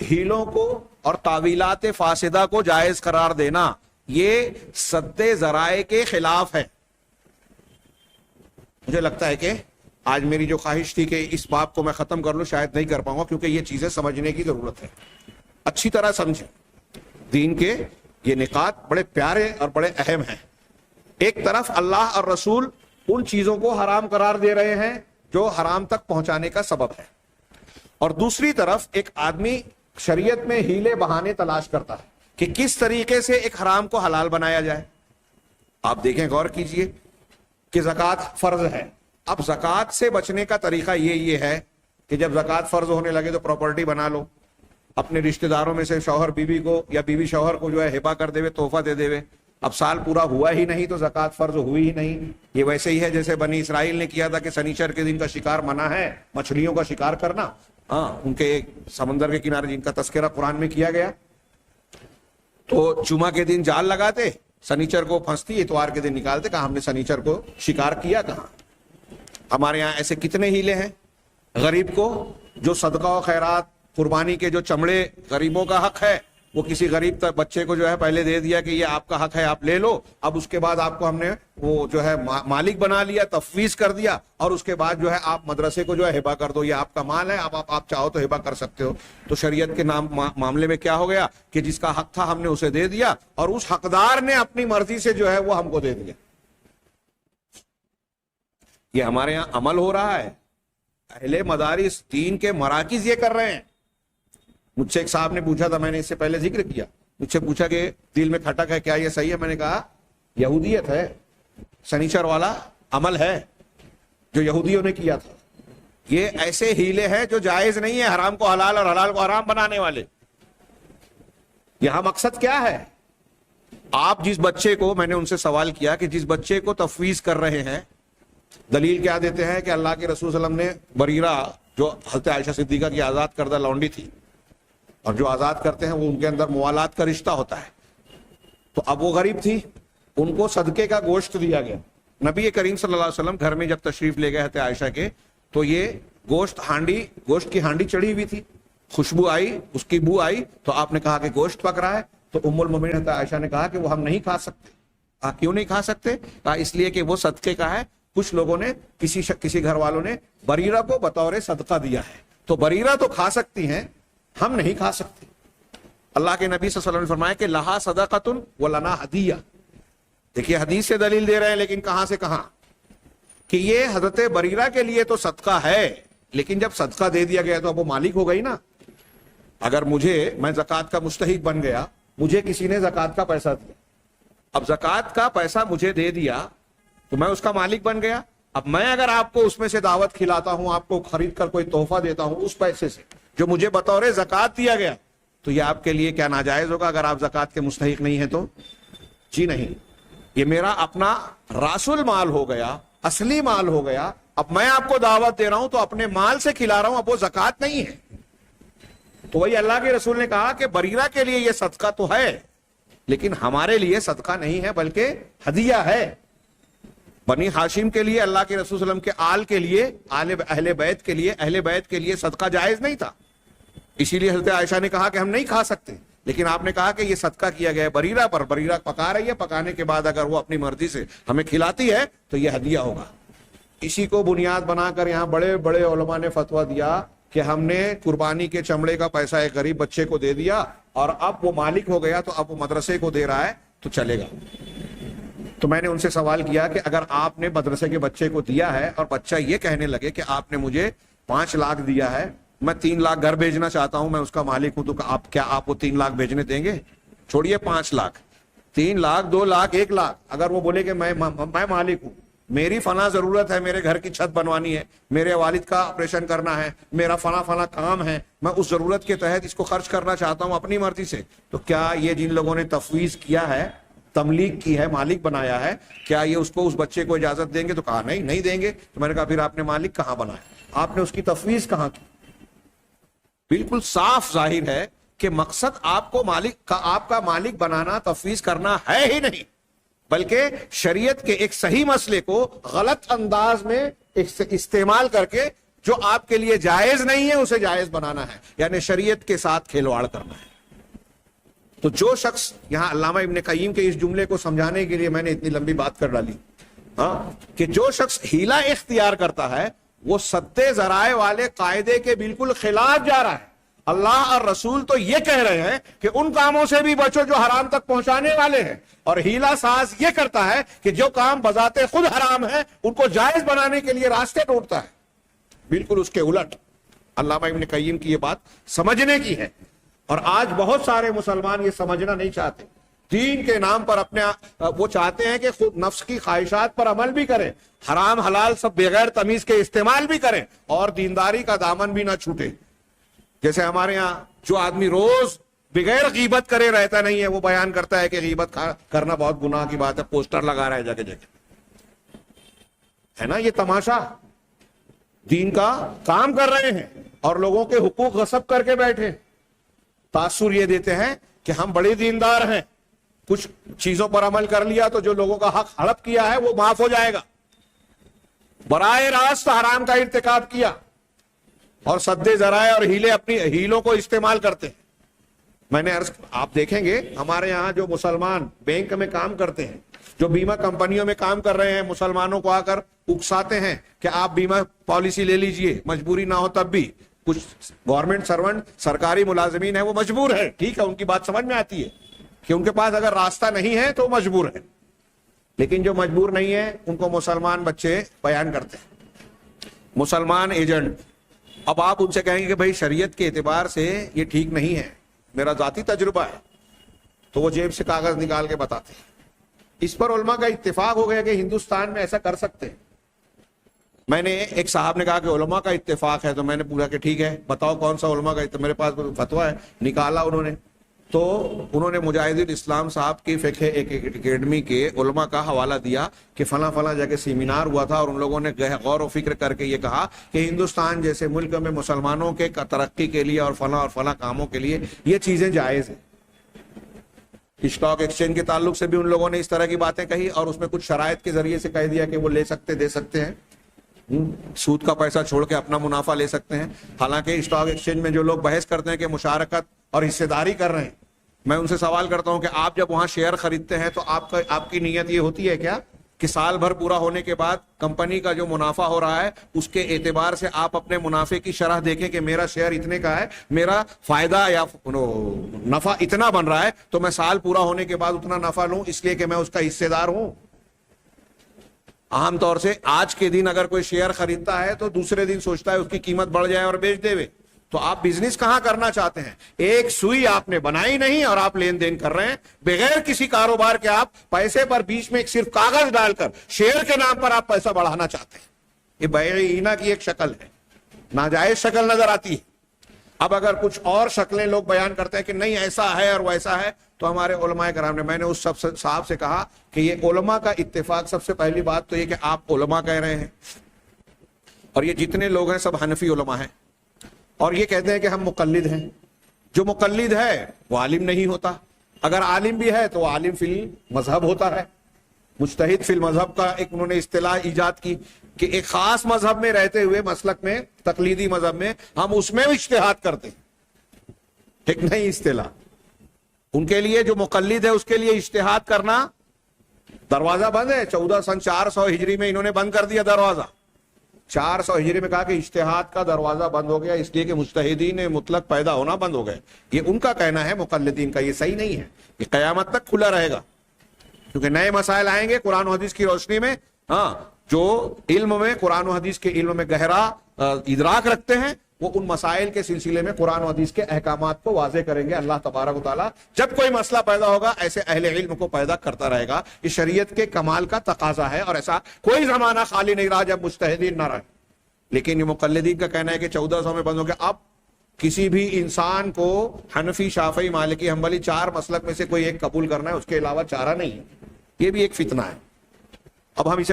ہیلوں کو اور تعویلات فاسدہ کو جائز قرار دینا، یہ سد ذرائع کے خلاف ہے۔ مجھے لگتا ہے کہ آج میری جو خواہش تھی کہ اس باب کو میں ختم کر لوں، شاید نہیں کر پاؤں گا، کیونکہ یہ چیزیں سمجھنے کی ضرورت ہے، اچھی طرح سمجھیں۔ دین کے یہ نکات بڑے پیارے اور بڑے اہم ہیں۔ ایک طرف اللہ اور رسول ان چیزوں کو حرام قرار دے رہے ہیں جو حرام تک پہنچانے کا سبب ہے، اور دوسری طرف ایک آدمی شریعت میں ہیلے بہانے تلاش کرتا ہے کہ کس طریقے سے ایک حرام کو حلال بنایا جائے۔ آپ دیکھیں، غور کیجئے کہ زکوٰۃ فرض ہے، اب زکوٰۃ سے بچنے کا طریقہ یہ ہے کہ جب زکوٰۃ فرض ہونے لگے تو پراپرٹی بنا لو، اپنے رشتہ داروں میں سے شوہر بیوی کو یا بیوی شوہر کو جو ہے ہبہ کر دے، تحفہ دے دے۔ اب سال پورا ہوا ہی نہیں تو زکوٰۃ فرض ہوئی ہی نہیں۔ یہ ویسے ہی ہے جیسے بنی اسرائیل نے کیا تھا کہ سنیچر کے دن کا شکار منع ہے، مچھلیوں کا شکار کرنا، ان کے سمندر کے کنارے جن کا تذکرہ قرآن میں کیا گیا، تو جمعہ کے دن جال لگاتے، سنیچر کو پھنستی، اتوار کے دن نکالتے، کہا ہم نے سنیچر کو شکار کیا کہاں۔ ہمارے یہاں ایسے کتنے ہیلے ہیں۔ غریب کو جو صدقہ و خیرات، قربانی کے جو چمڑے غریبوں کا حق ہے، وہ کسی غریب بچے کو جو ہے پہلے دے دیا کہ یہ آپ کا حق ہے آپ لے لو, اب اس کے بعد آپ کو ہم نے وہ جو ہے مالک بنا لیا, تفویض کر دیا, اور اس کے بعد جو ہے آپ مدرسے کو جو ہے ہبہ کر دو, یہ آپ کا مال ہے, آپ چاہو تو ہبہ کر سکتے ہو. تو شریعت کے معاملے میں کیا ہو گیا کہ جس کا حق تھا ہم نے اسے دے دیا, اور اس حقدار نے اپنی مرضی سے جو ہے وہ ہم کو دے دیا. یہ ہمارے یہاں عمل ہو رہا ہے. اہل مدارس دین کے مراکز یہ کر رہے ہیں. مجھ سے ایک صاحب نے پوچھا تھا, میں نے اس سے پہلے ذکر کیا, مجھ سے پوچھا کہ دل میں کھٹک ہے, کیا یہ صحیح ہے؟ میں نے کہا یہودیت ہے, سنیچر والا عمل ہے جو یہودیوں نے کیا تھا. یہ ایسے ہیلے ہیں جو جائز نہیں ہے, حرام کو حلال اور حلال کو حرام بنانے والے. یہاں مقصد کیا ہے؟ آپ جس بچے کو, میں نے ان سے سوال کیا کہ جس بچے کو تفویض کر رہے ہیں, دلیل کیا دیتے ہیں کہ اللہ کے رسول صلی اللہ علیہ وسلم نے بریرہ جو حضرت عائشہ صدیقہ کی آزاد کردہ لونڈی تھی, اور جو آزاد کرتے ہیں وہ ان کے اندر موالات کا رشتہ ہوتا ہے, تو اب وہ غریب تھی, ان کو صدقے کا گوشت دیا گیا. نبی کریم صلی اللہ علیہ وسلم گھر میں جب تشریف لے گئے حضرت عائشہ کے, تو یہ گوشت کی ہانڈی چڑھی ہوئی تھی, خوشبو آئی, اس کی بو آئی, تو آپ نے کہا کہ گوشت پک رہا ہے. تو ام المومنین حضرت عائشہ نے کہا کہ وہ ہم نہیں کھا سکتے. کہا کیوں نہیں کھا سکتے؟ کہا اس لیے کہ وہ صدقے کا ہے, کچھ لوگوں نے کسی گھر والوں نے بریرہ کو بطور صدقہ دیا ہے, تو بریرہ تو کھا سکتی ہیں, ہم نہیں کھا سکتے. اللہ کے نبی صلی اللہ علیہ وسلم نے فرمایا کہ لہا صدقۃ ولنا ہدیہ. دیکھیے حدیث سے دلیل دے رہے ہیں, لیکن کہاں سے کہاں, کہ یہ حضرت بریرہ کے لیے تو صدقہ ہے, لیکن جب صدقہ دے دیا گیا تو اب وہ مالک ہو گئی نا. اگر میں زکوٰۃ کا مستحق بن گیا, مجھے کسی نے زکوٰۃ کا پیسہ دیا, اب زکوٰۃ کا پیسہ مجھے دے دیا تو میں اس کا مالک بن گیا. اب میں اگر آپ کو اس میں سے دعوت کھلاتا ہوں, آپ کو خرید کر کوئی تحفہ دیتا ہوں اس پیسے سے جو مجھے بطور زکوٰۃ دیا گیا, تو یہ آپ کے لیے کیا ناجائز ہوگا اگر آپ زکوٰۃ کے مستحق نہیں ہیں تو؟ جی نہیں, یہ میرا اپنا راس المال ہو گیا, اصلی مال ہو گیا. اب میں آپ کو دعوت دے رہا ہوں تو اپنے مال سے کھلا رہا ہوں, اب وہ زکوٰۃ نہیں ہے. تو وہی اللہ کے رسول نے کہا کہ بریرہ کے لیے یہ صدقہ تو ہے, لیکن ہمارے لیے صدقہ نہیں ہے بلکہ ہدیہ ہے. بنی ہاشم کے لیے, اللہ کے رسول صلی اللہ علیہ وسلم کے آل کے لیے, اہل بیت کے لیے صدقہ جائز نہیں تھا. اسی لیے حضرت عائشہ نے کہا کہ ہم نہیں کھا سکتے, لیکن آپ نے کہا کہ یہ صدقہ کیا گیا ہے بریرہ پر, بریرہ پکا رہی ہے, پکانے کے بعد اگر وہ اپنی مرضی سے ہمیں کھلاتی ہے تو یہ ہدیہ ہوگا. اسی کو بنیاد بنا کر یہاں بڑے بڑے علماء نے فتویٰ دیا کہ ہم نے قربانی کے چمڑے کا پیسہ ایک غریب بچے کو دے دیا, اور اب وہ مالک ہو گیا, تو اب وہ مدرسے کو دے رہا ہے تو چلے گا. تو میں نے ان سے سوال کیا کہ اگر آپ نے مدرسے کے بچے کو دیا ہے اور بچہ یہ کہنے لگے کہ آپ نے مجھے 5 لاکھ دیا ہے, میں 3 لاکھ گھر بھیجنا چاہتا ہوں, میں اس کا مالک ہوں, تو آپ وہ 3 لاکھ بھیجنے دیں گے؟ چھوڑیے 5 لاکھ, 3 لاکھ, 2 لاکھ, 1 لاکھ, اگر وہ بولے کہ میں مالک ہوں, میری فنا ضرورت ہے, میرے گھر کی چھت بنوانی ہے, میرے والد کا آپریشن کرنا ہے, میرا فنا کام ہے, میں اس ضرورت کے تحت اس کو خرچ کرنا چاہتا ہوں اپنی مرضی سے, تو کیا یہ جن لوگوں نے تفویض کیا ہے, تملیک کی ہے, مالک بنایا ہے, کیا یہ اس بچے کو اجازت دیں گے؟ تو کہا نہیں دیں گے. تو میں نے کہا پھر آپ نے مالک کہاں بنایا, آپ نے اس کی تفویض کہاں کی؟ بالکل صاف ظاہر ہے کہ مقصد آپ کا مالک بنانا, تفویض کرنا ہے ہی نہیں, بلکہ شریعت کے ایک صحیح مسئلے کو غلط انداز میں استعمال کر کے جو آپ کے لیے جائز نہیں ہے اسے جائز بنانا ہے, یعنی شریعت کے ساتھ کھلواڑ کرنا ہے. تو جو شخص, یہاں علامہ ابن قیم کے اس جملے کو سمجھانے کے لیے میں نے اتنی لمبی بات کر ڈالی, کہ جو شخص ہیلا اختیار کرتا ہے وہ سد ذرائع والے قاعدے کے بالکل خلاف جا رہا ہے. اللہ اور رسول تو یہ کہہ رہے ہیں کہ ان کاموں سے بھی بچو جو حرام تک پہنچانے والے ہیں, اور ہیلا ساز یہ کرتا ہے کہ جو کام بذات خود حرام ہے ان کو جائز بنانے کے لیے راستے ڈھونڈتا ہے. بالکل اس کے الٹ علامہ ابن قیم کی یہ بات سمجھنے کی ہے, اور آج بہت سارے مسلمان یہ سمجھنا نہیں چاہتے. دین کے نام پر وہ چاہتے ہیں کہ خود نفس کی خواہشات پر عمل بھی کریں, حرام حلال سب بغیر تمیز کے استعمال بھی کریں, اور دینداری کا دامن بھی نہ چھوٹے. جیسے ہمارے ہاں جو آدمی روز بغیر غیبت کرے رہتا نہیں ہے, وہ بیان کرتا ہے کہ غیبت کرنا بہت گناہ کی بات ہے, پوسٹر لگا رہا ہے جگہ جگہ, ہے نا. یہ تماشا دین کا کام کر رہے ہیں اور لوگوں کے حقوق غصب کر کے بیٹھے. تاثر یہ دیتے ہیں کہ ہم بڑے دیندار ہیں, کچھ چیزوں پر عمل کر لیا تو جو لوگوں کا حق ہڑپ کیا ہے وہ معاف ہو جائے گا. براہ راست حرام کا ارتکاب کیا اور سد ذرائع اور ہیلوں کو استعمال کرتے ہیں. میں نے آپ دیکھیں گے ہمارے یہاں جو مسلمان بینک میں کام کرتے ہیں، جو بیمہ کمپنیوں میں کام کر رہے ہیں، مسلمانوں کو آ کر اکساتے ہیں کہ آپ بیمہ پالیسی لے لیجئے، مجبوری نہ ہو تب بھی۔ کچھ گورنمنٹ سرونٹ، سرکاری ملازمین ہیں، وہ مجبور ہے، ٹھیک ہے، ان کی بات سمجھ میں آتی ہے کہ ان کے پاس اگر راستہ نہیں ہے تو مجبور ہے، لیکن جو مجبور نہیں ہے ان کو مسلمان بچے بیان کرتے ہیں، مسلمان ایجنٹ۔ اب آپ ان سے کہیں گے کہ بھائی شریعت کے اعتبار سے یہ ٹھیک نہیں ہے، میرا ذاتی تجربہ ہے، تو وہ جیب سے کاغذ نکال کے بتاتے ہیں۔ اس پر علماء کا اتفاق ہو گیا کہ ہندوستان میں ایسا کر سکتے ہیں۔ میں نے ایک صاحب نے کہا کہ علماء کا اتفاق ہے، تو میں نے پوچھا کہ ٹھیک ہے بتاؤ کون سا علماء کا اتفاق، میرے پاس فتویٰ ہے، نکالا انہوں نے، تو انہوں نے مجاہد الاسلام صاحب کی فقہ اکیڈمی کے علماء کا حوالہ دیا کہ فلاں فلاں جگہ سیمینار ہوا تھا اور ان لوگوں نے غور و فکر کر کے یہ کہا کہ ہندوستان جیسے ملک میں مسلمانوں کے ترقی کے لیے اور فلاں کاموں کے لیے یہ چیزیں جائز ہیں۔ اسٹاک ایکسچینج کے تعلق سے بھی ان لوگوں نے اس طرح کی باتیں کہی اور اس میں کچھ شرائط کے ذریعے سے کہہ دیا کہ وہ لے سکتے، دے سکتے ہیں، سود کا پیسہ چھوڑ کے اپنا منافع لے سکتے ہیں۔ حالانکہ اسٹاک ایکسچینج میں جو لوگ بحث کرتے ہیں کہ مشارکت اور حصے داری کر رہے ہیں، میں ان سے سوال کرتا ہوں کہ آپ جب وہاں شیئر خریدتے ہیں تو آپ کی نیت یہ ہوتی ہے کیا کہ سال بھر پورا ہونے کے بعد کمپنی کا جو منافع ہو رہا ہے اس کے اعتبار سے آپ اپنے منافع کی شرح دیکھیں کہ میرا شیئر اتنے کا ہے، میرا فائدہ یا نفع اتنا بن رہا ہے، تو میں سال پورا ہونے کے بعد اتنا نفع لوں اس لیے کہ میں اس کا حصے دار ہوں؟ عام طور سے آج کے دن اگر کوئی شیئر خریدتا ہے تو دوسرے دن سوچتا ہے اس کی قیمت بڑھ جائے اور بیچ دے۔ تو آپ بزنس کہاں کرنا چاہتے ہیں؟ ایک سوئی آپ نے بنائی نہیں اور آپ لین دین کر رہے ہیں بغیر کسی کاروبار کے۔ آپ پیسے پر بیچ میں ایک صرف کاغذ ڈال کر شیئر کے نام پر آپ پیسہ بڑھانا چاہتے ہیں۔ یہ بیع اینا کی ایک شکل ہے، ناجائز شکل نظر آتی ہے۔ اب اگر کچھ اور شکلیں لوگ بیان کرتے ہیں کہ نہیں ایسا ہے اور ویسا ہے، تو ہمارے علماء کرام نے، میں نے اس صاحب سے کہا کہ یہ علماء کا اتفاق، سب سے پہلی بات تو یہ کہ آپ علماء کہہ رہے ہیں اور یہ جتنے لوگ ہیں سب حنفی علماء ہیں، اور یہ کہتے ہیں کہ ہم مقلد ہیں۔ جو مقلد ہے وہ عالم نہیں ہوتا، اگر عالم بھی ہے تو وہ عالم فی المذہب ہوتا ہے۔ مجتہد فی المذہب کا ایک انہوں نے اصطلاح ایجاد کی کہ ایک خاص مذہب میں رہتے ہوئے، مسلک میں، تقلیدی مذہب میں، ہم اس میں اجتہاد کرتے ہیں، ایک نئی اصطلاح۔ ان کے لیے جو مقلد ہے اس کے لیے اجتہاد کرنا دروازہ بند ہے۔ 1400 ہجری میں انہوں نے بند کر دیا دروازہ۔ 400 ہجری میں کہا کہ اجتہاد کا دروازہ بند ہو گیا، اس لیے کہ مجتہدین مطلق پیدا ہونا بند ہو گئے۔ یہ ان کا کہنا ہے، مقلدین کا، یہ صحیح نہیں ہے۔ یہ قیامت تک کھلا رہے گا، کیونکہ نئے مسائل آئیں گے قرآن و حدیث کی روشنی میں۔ ہاں، جو علم میں، قرآن و حدیث کے علم میں گہرا ادراک رکھتے ہیں، وہ ان مسائل کے سلسلے میں قرآن و حدیث کے احکامات کو واضح کریں گے۔ اللہ تبارک و تعالیٰ جب کوئی مسئلہ پیدا ہوگا ایسے اہل علم کو پیدا کرتا رہے گا۔ یہ شریعت کے کمال کا تقاضا ہے، اور ایسا کوئی زمانہ خالی نہیں رہا جب مجتہدین نہ رہے۔ لیکن یہ مقلدین کا کہنا ہے کہ 1400 میں بند ہو گیا۔ اب کسی بھی انسان کو حنفی، شافعی، مالکی، حنبلی 4 مسلک میں سے کوئی ایک قبول کرنا ہے، اس کے علاوہ چارہ نہیں ہے۔ یہ بھی ایک فتنہ ہے۔ اب میں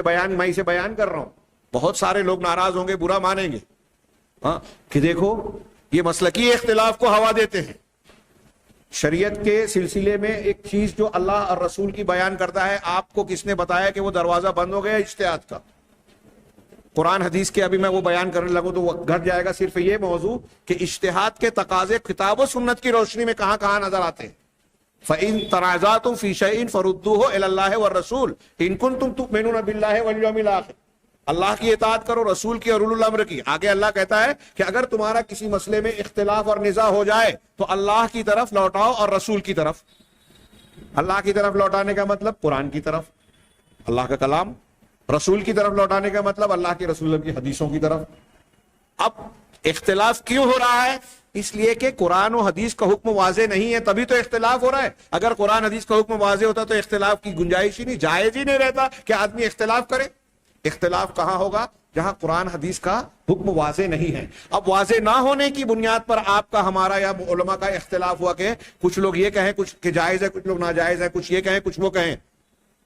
اسے بیان کر رہا ہوں، بہت سارے لوگ ناراض ہوں گے، برا مانیں گے، ہاں، کہ دیکھو یہ مسلکی اختلاف کو ہوا دیتے ہیں۔ شریعت کے سلسلے میں ایک چیز جو اللہ اور رسول کی بیان کرتا ہے، آپ کو کس نے بتایا کہ وہ دروازہ بند ہو گیا اجتہاد کا؟ قرآن حدیث کے ابھی میں وہ بیان کرنے لگوں تو وہ گھٹ جائے گا۔ صرف یہ موضوع کہ اجتہاد کے تقاضے کتاب و سنت کی روشنی میں کہاں کہاں نظر آتے ہیں۔ فَإِن تَنَازَعْتُمْ فِي شَيْءٍ فَرُدُّوهُ إِلَى اللَّهِ وَالرَّسُولِ إِن كُنتُمْ تُؤْمِنُونَ بِاللَّهِ وَالْيَوْمِ الْآخِرِ۔ اللہ کی اطاعت کرو، رسول کی اور اولو الامر کی۔ آگے اللہ کہتا ہے کہ اگر تمہارا کسی مسئلے میں اختلاف اور نزاع ہو جائے تو اللہ کی طرف لوٹاؤ اور رسول کی طرف۔ اللہ کی طرف لوٹانے کا مطلب قرآن کی طرف، اللہ کا کلام۔ رسول کی طرف لوٹانے کا مطلب اللہ کے رسول کی حدیثوں کی طرف۔ اب اختلاف کیوں ہو رہا ہے؟ اس لیے کہ قرآن و حدیث کا حکم واضح نہیں ہے، تبھی تو اختلاف ہو رہا ہے۔ اگر قرآن حدیث کا حکم واضح ہوتا تو اختلاف کی گنجائش ہی نہیں، جائز ہی نہیں رہتا کہ آدمی اختلاف کرے۔ اختلاف کہاں ہوگا؟ جہاں قرآن حدیث کا حکم واضح نہیں ہے۔ اب واضح نہ ہونے کی بنیاد پر آپ کا، ہمارا یا علماء کا اختلاف ہوا کہ کچھ لوگ یہ کہیں کچھ کہ جائز ہے، کچھ لوگ ناجائز ہے، کچھ یہ کہیں کچھ وہ کہیں،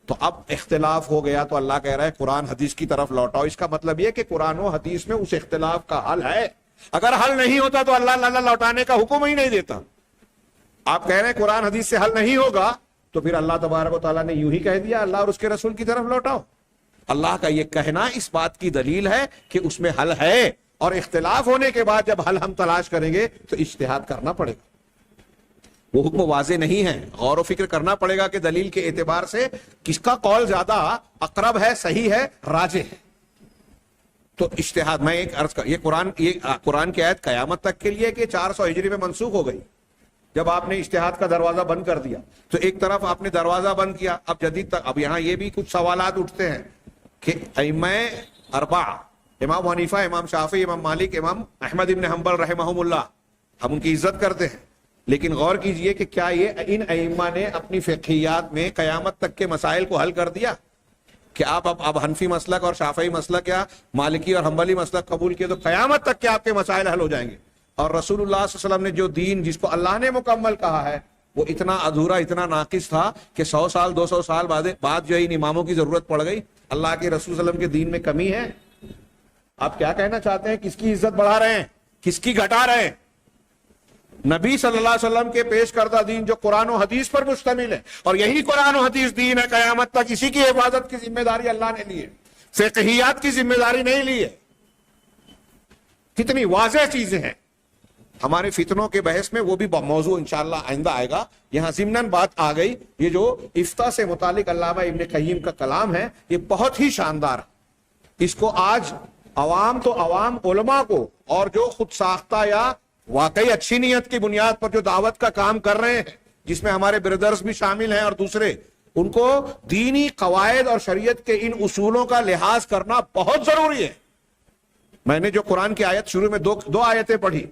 تو اب اختلاف ہو گیا تو اللہ کہہ رہا ہے قرآن حدیث کی طرف لوٹاؤ۔ اس کا مطلب یہ کہ قرآن و حدیث میں اس اختلاف کا حل ہے۔ اگر حل نہیں ہوتا تو اللہ لوٹانے کا حکم ہی نہیں دیتا۔ آپ کہہ رہے ہیں قرآن حدیث سے حل نہیں ہوگا، تو پھر اللہ تبارک و تعالیٰ نے یوں ہی کہہ دیا اللہ اور اس کے رسول کی طرف لوٹاؤ۔ اللہ کا یہ کہنا اس بات کی دلیل ہے کہ اس میں حل ہے، اور اختلاف ہونے کے بعد جب حل ہم تلاش کریں گے تو اجتہاد کرنا پڑے گا۔ وہ حکم واضح نہیں ہے. غور و فکر کرنا پڑے گا کہ دلیل کے اعتبار سے کس کا قول زیادہ اقرب ہے, صحیح ہے, راجح ہے. تو اجتہاد, میں ایک عرض کر, یہ قرآن کی آیت قیامت تک کے لیے کہ 400 ہجری میں منسوخ ہو گئی جب آپ نے اجتہاد کا دروازہ بند کر دیا. تو ایک طرف آپ نے دروازہ بند کیا, اب جدید تک, اب یہاں یہ بھی کچھ سوالات اٹھتے ہیں کہ ائمہ اربعہ, امام حنیفہ, امام شافعی, امام مالک, امام احمد ابن حنبل رحمہم اللہ, ہم ان کی عزت کرتے ہیں, لیکن غور کیجئے کہ کیا یہ ان ائمہ نے اپنی فقہیات میں قیامت تک کے مسائل کو حل کر دیا؟ کہ آپ اب حنفی مسلک اور شافعی مسلک یا مالکی اور حنبلی مسلک قبول کیے تو قیامت تک کے آپ کے مسائل حل ہو جائیں گے. اور رسول اللہ صلی اللہ علیہ وسلم نے جو دین جس کو اللہ نے مکمل کہا ہے وہ اتنا ادھورا, اتنا ناقص تھا کہ 100 سال 200 سال بعد جو ہے ان اماموں کی ضرورت پڑ گئی. اللہ کے رسول صلی اللہ علیہ وسلم کے دین میں کمی ہے. آپ کیا کہنا چاہتے ہیں؟ کس کی عزت بڑھا رہے ہیں, کس کی گھٹا رہے ہیں؟ نبی صلی اللہ علیہ وسلم کے پیش کردہ دین جو قرآن و حدیث پر مشتمل ہے, اور یہی قرآن و حدیث دین ہے قیامت تک, اسی کی حفاظت کی ذمہ داری اللہ نے لی ہے, فقہیات کی ذمہ داری نہیں لی ہے. کتنی واضح چیزیں ہیں. ہمارے فتنوں کے بحث میں وہ بھی موضوع انشاءاللہ آئندہ آئے گا. یہاں ضمناً بات آ گئی, یہ جو افتاء سے متعلق علامہ ابن قیم کا کلام ہے یہ بہت ہی شاندار ہے. اس کو آج عوام تو عوام, علماء کو, اور جو خود ساختہ یا واقعی اچھی نیت کی بنیاد پر جو دعوت کا کام کر رہے ہیں, جس میں ہمارے بردرز بھی شامل ہیں اور دوسرے, ان کو دینی قواعد اور شریعت کے ان اصولوں کا لحاظ کرنا بہت ضروری ہے. میں نے جو قرآن کی آیت شروع میں دو آیتیں پڑھی,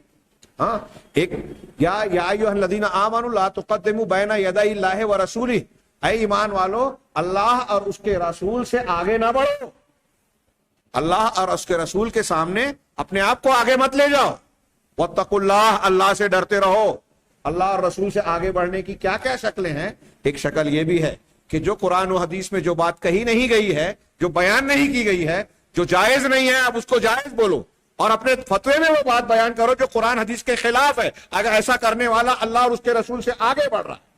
ہاں, ایک یا ایھا الذین آمنوا لا تقدموا بین یدی اللہ ورسولہ, اے ایمان والو اللہ اور اس کے رسول سے آگے نہ بڑھو, اللہ اور اس کے رسول کے سامنے اپنے آپ کو آگے مت لے جاؤ. واتقوا اللہ, اللہ سے ڈرتے رہو. اللہ اور رسول سے آگے بڑھنے کی کیا کیا شکلیں ہیں؟ ایک شکل یہ بھی ہے کہ جو قرآن و حدیث میں جو بات کہی نہیں گئی ہے, جو بیان نہیں کی گئی ہے, جو جائز نہیں ہے, اب اس کو جائز بولو, اور اپنے فتوے میں وہ بات بیان کرو جو قرآن حدیث کے خلاف ہے. اگر ایسا کرنے والا اللہ اور اس کے رسول سے آگے بڑھ رہا ہے.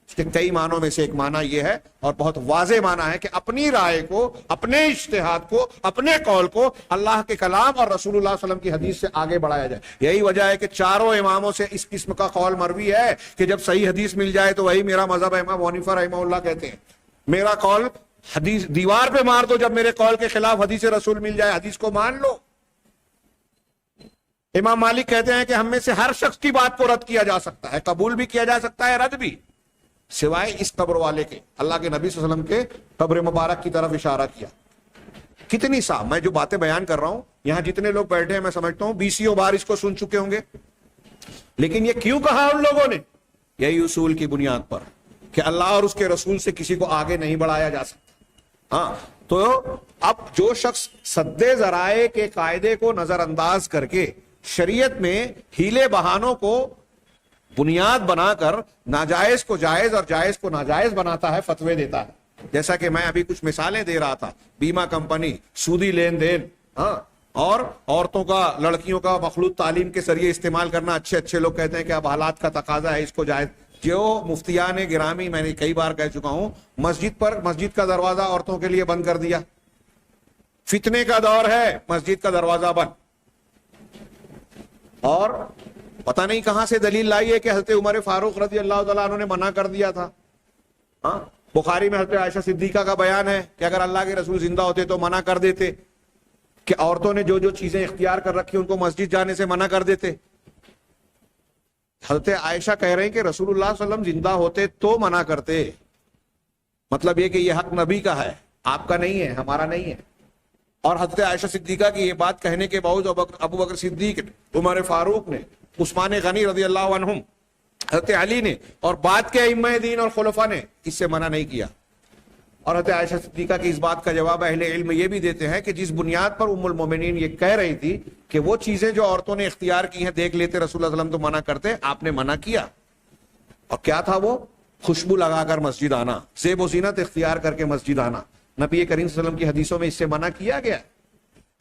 اس کے کئی معنوں میں سے ایک معنی یہ ہے, اور بہت واضح معنی ہے, کہ اپنی رائے کو, اپنے اجتہاد کو, اپنے قول کو اللہ کے کلام اور رسول اللہ صلی اللہ علیہ وسلم کی حدیث سے آگے بڑھایا جائے. یہی وجہ ہے کہ چاروں اماموں سے اس قسم کا قول مروی ہے کہ جب صحیح حدیث مل جائے تو وہی میرا مذہب ہے. امام حنیفہ رحمہ اللہ کہتے ہیں میرا قول حدیث دیوار پہ مار دو, جب میرے قول کے خلاف حدیث رسول مل جائے حدیث کو مان لو. امام مالک کہتے ہیں کہ ہم میں سے ہر شخص کی بات کو رد کیا جا سکتا ہے, قبول بھی کیا جا سکتا ہے, رد بھی, سوائے اس قبر والے کے. اللہ کے نبی صلی اللہ علیہ وسلم کے قبر مبارک کی طرف اشارہ کیا. کتنی صاف, میں جو باتیں بیان کر رہا ہوں, یہاں جتنے لوگ بیٹھے ہیں میں سمجھتا ہوں 20 بار اس کو سن چکے ہوں گے. لیکن یہ کیوں کہا ان لوگوں نے؟ یہی اصول کی بنیاد پر کہ اللہ اور اس کے رسول سے کسی کو آگے نہیں بڑھایا جا سکتا. ہاں, تو اب جو شخص سد ذرائع کے قاعدے کو نظر انداز کر کے شریعت میں ہیلے بہانوں کو بنیاد بنا کر ناجائز کو جائز اور جائز کو ناجائز بناتا ہے, فتوے دیتا ہے. جیسا کہ میں ابھی کچھ مثالیں دے رہا تھا, بیمہ کمپنی, سودی لین دین, ہاں, اور عورتوں کا, لڑکیوں کا مخلوط تعلیم کے ذریعے استعمال کرنا. اچھے لوگ کہتے ہیں کہ اب حالات کا تقاضا ہے, اس کو جائز. جو مفتیان گرامی, میں نے کئی بار کہہ چکا ہوں, مسجد کا دروازہ عورتوں کے لیے بند کر دیا. فتنے کا دور ہے, مسجد کا دروازہ بند. اور پتہ نہیں کہاں سے دلیل لائی ہے کہ حضرت عمر فاروق رضی اللہ تعالیٰ عنہ نے منع کر دیا تھا. ہاں, بخاری میں حضرت عائشہ صدیقہ کا بیان ہے کہ اگر اللہ کے رسول زندہ ہوتے تو منع کر دیتے, کہ عورتوں نے جو چیزیں اختیار کر رکھی ان کو مسجد جانے سے منع کر دیتے. حضرت عائشہ کہہ رہے ہیں کہ رسول اللہ صلی اللہ علیہ وسلم زندہ ہوتے تو منع کرتے. مطلب یہ کہ یہ حق نبی کا ہے, آپ کا نہیں ہے, ہمارا نہیں ہے. اور حضرت عائشہ صدیقہ کی یہ بات کہنے کے باوجود ابو بکر صدیق, عمر فاروق نے, عثمان غنی رضی اللہ عنہم, حضرت علی نے اور بعد کے ائمہ دین اور خلفاء نے اس سے منع نہیں کیا. اور حضرت عائشہ صدیقہ کی اس بات کا جواب اہل علم یہ بھی دیتے ہیں کہ جس بنیاد پر ام المومنین یہ کہہ رہی تھی کہ وہ چیزیں جو عورتوں نے اختیار کی ہیں دیکھ لیتے رسول اللہ صلی اللہ علیہ وسلم تو منع کرتے, آپ نے منع کیا. اور کیا تھا وہ؟ خوشبو لگا کر مسجد آنا, زیب و زینت اختیار کر کے مسجد آنا. نبی کریم صلی اللہ علیہ وسلم کی حدیثوں میں اس سے منع کیا گیا,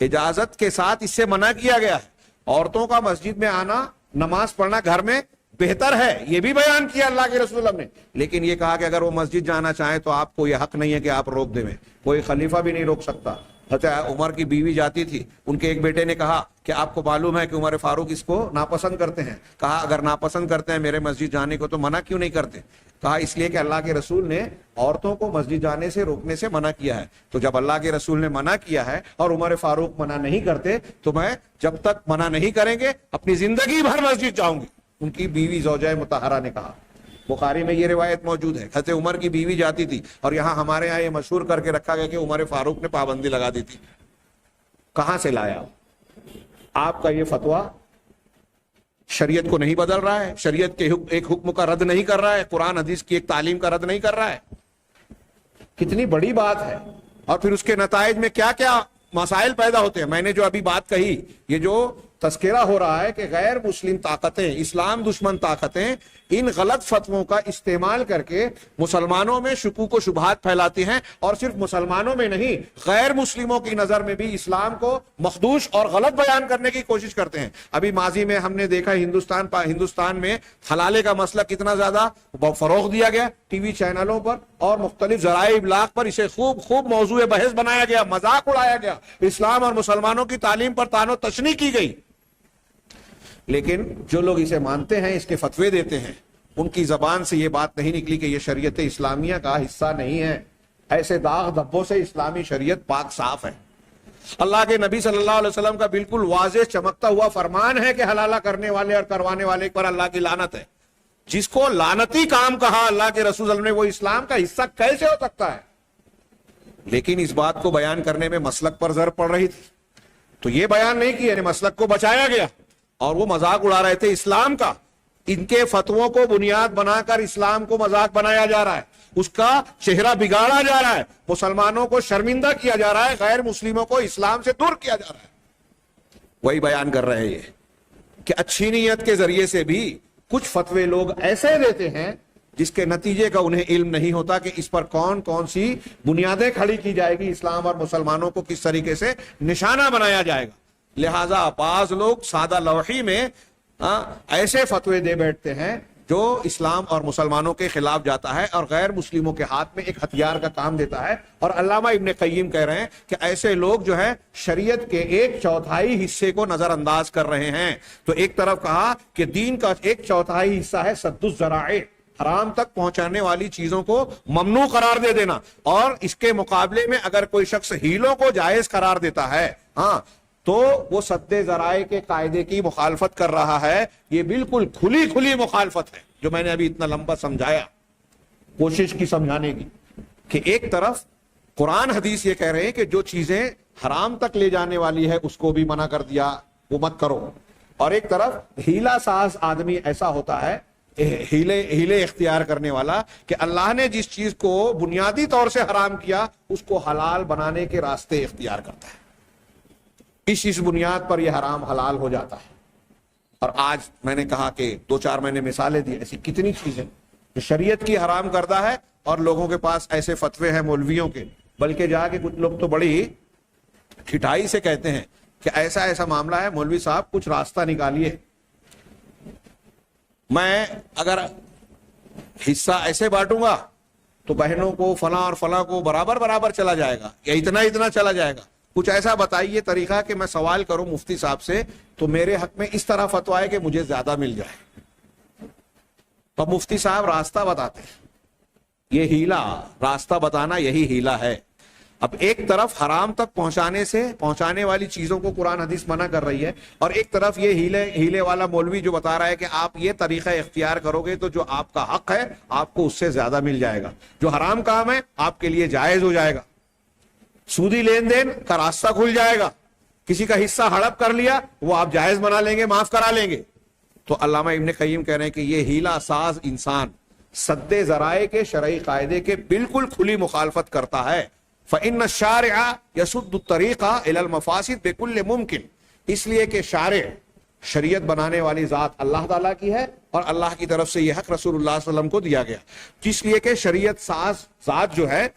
اجازت کے ساتھ اس سے منع کیا گیا ہے. عورتوں کا مسجد میں آنا, نماز پڑھنا گھر میں بہتر ہے, یہ بھی بیان کیا اللہ کے رسول نے. لیکن یہ کہا کہ اگر وہ مسجد جانا چاہیں تو آپ کو یہ حق نہیں ہے کہ آپ روک دیں, کوئی خلیفہ بھی نہیں روک سکتا. حضرت عمر کی بیوی جاتی تھی, ان کے ایک بیٹے نے کہا کہ آپ کو معلوم ہے کہ عمر فاروق اس کو ناپسند کرتے ہیں. کہا اگر ناپسند کرتے ہیں میرے مسجد جانے کو تو منع کیوں نہیں کرتے؟ کہا اس لیے کہ اللہ کے رسول نے عورتوں کو مسجد جانے سے روکنے سے منع کیا ہے. تو جب اللہ کے رسول نے منع کیا ہے اور عمر فاروق منع نہیں کرتے تو میں جب تک منع نہیں کریں گے اپنی زندگی بھر مسجد جاؤں گی. ان کی بیوی زوجہ مطہرہ نے کہا. بخاری میں یہ روایت موجود ہے. حضرت عمر کی بیوی جاتی تھی اور یہاں ہمارے یہاں یہ مشہور کر کے رکھا گیا کہ عمر فاروق نے پابندی لگا دی تھی. کہاں سے لایا آپ کا یہ فتویٰ؟ شریعت کو نہیں بدل رہا ہے, شریعت کے ایک حکم کا رد نہیں کر رہا ہے, قرآن حدیث کی ایک تعلیم کا رد نہیں کر رہا ہے. کتنی بڑی بات ہے. اور پھر اس کے نتائج میں کیا کیا مسائل پیدا ہوتے ہیں. میں نے جو ابھی بات کہی, یہ جو تذکرہ ہو رہا ہے کہ غیر مسلم طاقتیں, اسلام دشمن طاقتیں ان غلط فتووں کا استعمال کر کے مسلمانوں میں شکوک و شبہات پھیلاتی ہیں, اور صرف مسلمانوں میں نہیں غیر مسلموں کی نظر میں بھی اسلام کو مخدوش اور غلط بیان کرنے کی کوشش کرتے ہیں. ابھی ماضی میں ہم نے دیکھا ہندوستان میں حلالے کا مسئلہ کتنا زیادہ فروغ دیا گیا ٹی وی چینلوں پر اور مختلف ذرائع ابلاغ پر. اسے خوب موضوع بحث بنایا گیا, مذاق اڑایا گیا, اسلام اور مسلمانوں کی تعلیم پر طعن و تشنیع کی گئی. لیکن جو لوگ اسے مانتے ہیں, اس کے فتوے دیتے ہیں, ان کی زبان سے یہ بات نہیں نکلی کہ یہ شریعت اسلامیہ کا حصہ نہیں ہے. ایسے داغ دھبوں سے اسلامی شریعت پاک صاف ہے. اللہ کے نبی صلی اللہ علیہ وسلم کا بالکل واضح چمکتا ہوا فرمان ہے کہ حلالہ کرنے والے اور کروانے والے پر اللہ کی لعنت ہے. جس کو لعنتی کام کہا اللہ کے رسول صلی اللہ علیہ وسلم نے, وہ اسلام کا حصہ کیسے ہو سکتا ہے؟ لیکن اس بات کو بیان کرنے میں مسلک پر ضرب پڑ رہی تھی, تو یہ بیان نہیں کیا, یعنی مسلک کو بچایا گیا اور وہ مذاق اڑا رہے تھے اسلام کا. ان کے فتووں کو بنیاد بنا کر اسلام کو مذاق بنایا جا رہا ہے, اس کا چہرہ بگاڑا جا رہا ہے, مسلمانوں کو شرمندہ کیا جا رہا ہے, غیر مسلموں کو اسلام سے دور کیا جا رہا ہے. وہی بیان کر رہے ہیں یہ کہ اچھی نیت کے ذریعے سے بھی کچھ فتوے لوگ ایسے دیتے ہیں جس کے نتیجے کا انہیں علم نہیں ہوتا کہ اس پر کون سی بنیادیں کھڑی کی جائے گی, اسلام اور مسلمانوں کو کس طریقے سے نشانہ بنایا جائے گا. لہذا بعض لوگ سادہ لوحی میں ایسے فتوے دے بیٹھتے ہیں جو اسلام اور مسلمانوں کے خلاف جاتا ہے اور غیر مسلموں کے ہاتھ میں ایک ہتھیار کا کام دیتا ہے. اور علامہ ابن قیم کہہ رہے ہیں کہ ایسے لوگ جو ہے شریعت کے 1/4 حصے کو نظر انداز کر رہے ہیں. تو ایک طرف کہا کہ دین کا 1/4 حصہ ہے سد الذرائع, حرام تک پہنچانے والی چیزوں کو ممنوع قرار دے دینا, اور اس کے مقابلے میں اگر کوئی شخص ہیلوں کو جائز قرار دیتا ہے تو وہ سد ذرائع کے قاعدے کی مخالفت کر رہا ہے. یہ بالکل کھلی مخالفت ہے جو میں نے ابھی اتنا لمبا سمجھایا, کوشش کی سمجھانے کی کہ ایک طرف قرآن حدیث یہ کہہ رہے ہیں کہ جو چیزیں حرام تک لے جانے والی ہے اس کو بھی منع کر دیا, وہ مت کرو, اور ایک طرف ہیلا ساز آدمی ایسا ہوتا ہے, ہیلے اختیار کرنے والا, کہ اللہ نے جس چیز کو بنیادی طور سے حرام کیا اس کو حلال بنانے کے راستے اختیار کرتا ہے. اس بنیاد پر یہ حرام حلال ہو جاتا ہے. اور آج میں نے کہا کہ 2-4 میں نے مثالیں دی, ایسی کتنی چیزیں جو شریعت کی حرام کردہ ہے اور لوگوں کے پاس ایسے فتوے ہیں مولویوں کے, بلکہ جا کے کچھ لوگ تو بڑی ٹھٹائی سے کہتے ہیں کہ ایسا معاملہ ہے, مولوی صاحب کچھ راستہ نکالیے, میں اگر حصہ ایسے بانٹوں گا تو بہنوں کو فلاں اور فلاں کو برابر چلا جائے گا, یا اتنا چلا جائے گا. کچھ ایسا بتائیے طریقہ کہ میں سوال کروں مفتی صاحب سے تو میرے حق میں اس طرح فتویٰ ہے کہ مجھے زیادہ مل جائے. تو مفتی صاحب راستہ بتاتے ہیں, یہ ہیلا, راستہ بتانا یہی ہیلا ہے. اب ایک طرف حرام تک پہنچانے والی چیزوں کو قرآن حدیث منع کر رہی ہے, اور ایک طرف یہ ہیلے والا مولوی جو بتا رہا ہے کہ آپ یہ طریقہ اختیار کرو گے تو جو آپ کا حق ہے آپ کو اس سے زیادہ مل جائے گا, جو حرام کام ہے آپ کے لیے جائز ہو جائے گا, سودی لین دین کا راستہ کھل جائے گا, کسی کا حصہ ہڑپ کر لیا وہ آپ جائز بنا لیں گے, معاف کرا لیں گے. تو علامہ ابن قیم کہہ رہے ہیں کہ یہ ہیلا ساز انسان سد ذرائع کے شرعی قاعدے کے بالکل کھلی مخالفت کرتا ہے. فإن الشارع يسد الطريق إلى المفاسد بكل ممكن, اس لیے کہ شارع, شریعت بنانے والی ذات اللہ تعالیٰ کی ہے اور اللہ کی طرف سے یہ حق رسول اللہ صلی اللہ علیہ وسلم کو دیا گیا, جس لیے کہ شریعت ساز ذات جو ہے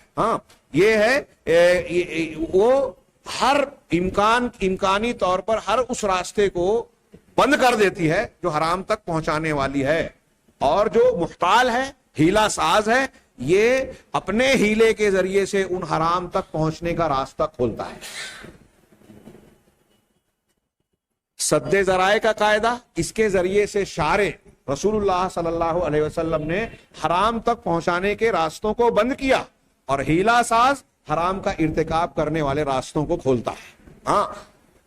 یہ ہے وہ ہر امکانی طور پر ہر اس راستے کو بند کر دیتی ہے جو حرام تک پہنچانے والی ہے, اور جو محتال ہے, ہیلا ساز ہے, یہ اپنے ہیلے کے ذریعے سے ان حرام تک پہنچنے کا راستہ کھولتا ہے. سد ذرائع کا قاعدہ، اس کے ذریعے سے شارع رسول اللہ صلی اللہ علیہ وسلم نے حرام تک پہنچانے کے راستوں کو بند کیا، اور ہیلا ساز حرام کا ارتکاب کرنے والے راستوں کو کھولتا ہے۔ ہاں،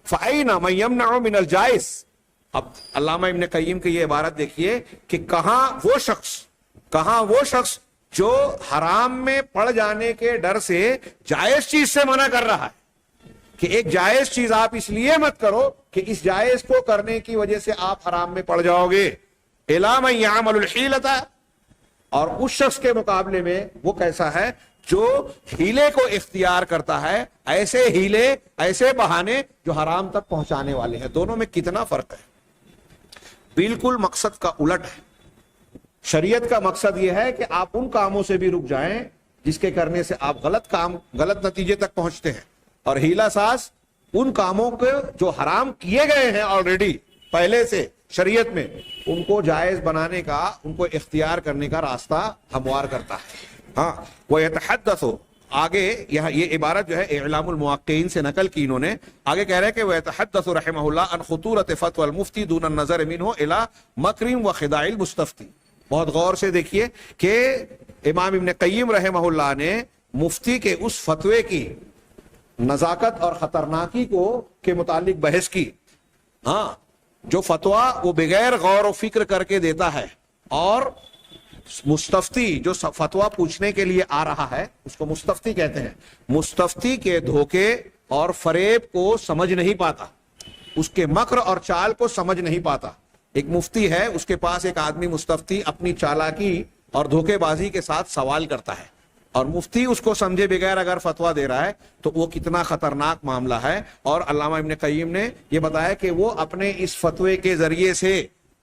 فَأَيْنَ مَن يَمْنَعُ مِنَ الْجَائِزِ۔ اب علامہ ابن قیم کی یہ عبارت دیکھیے کہ کہاں وہ شخص جو حرام میں پڑ جانے کے ڈر سے جائز چیز سے منع کر رہا ہے، کہ ایک جائز چیز آپ اس لیے مت کرو کہ اس جائز کو کرنے کی وجہ سے آپ حرام میں پڑ جاؤ گے۔ إِلَى مَن يَعْمَلُ الْحِيلَةَ، اور اس شخص کے مقابلے میں وہ کیسا ہے جو ہیلے کو اختیار کرتا ہے، ایسے ہیلے، ایسے بہانے جو حرام تک پہنچانے والے ہیں۔ دونوں میں کتنا فرق ہے، بالکل مقصد کا الٹ ہے۔ شریعت کا مقصد یہ ہے کہ آپ ان کاموں سے بھی رک جائیں جس کے کرنے سے آپ غلط نتیجے تک پہنچتے ہیں، اور ہیلا ساز ان کاموں کو جو حرام کیے گئے ہیں آلریڈی پہلے سے شریعت میں، ان کو جائز بنانے کا، ان کو اختیار کرنے کا راستہ ہموار کرتا ہے۔ ہاں، وَيَتَحَدَّثُ، آگے یہ عبارت جو ہے اعلام الموقعین سے نقل کی انہوں نے، آگے کہہ رہے ہیں کہ وَيَتَحَدَّثُ رحمہ اللہ عن خطورة فتوى المفتي دون النظر منه الى مکر وخداع المستفتي۔ بہت غور سے دیکھیے کہ امام ابن قیم رحمہ اللہ نے مفتی کے اس فتوے کی نزاکت اور خطرناکی کے متعلق بحث کی۔ ہاں، جو فتویٰ وہ بغیر غور و فکر کر کے دیتا ہے، اور مستفتی جو فتویٰ پوچھنے کے لیے آ رہا ہے اس کو مستفتی کہتے ہیں، مستفتی کے دھوکے اور فریب کو سمجھ نہیں پاتا، اس کے مکر اور چال کو سمجھ نہیں پاتا۔ ایک مفتی ہے، اس کے پاس ایک آدمی مستفتی اپنی چالاکی اور دھوکے بازی کے ساتھ سوال کرتا ہے، اور مفتی اس کو سمجھے بغیر اگر فتویٰ دے رہا ہے تو وہ کتنا خطرناک معاملہ ہے۔ اور علامہ ابن قیم نے یہ بتایا کہ وہ اپنے اس فتوے کے ذریعے سے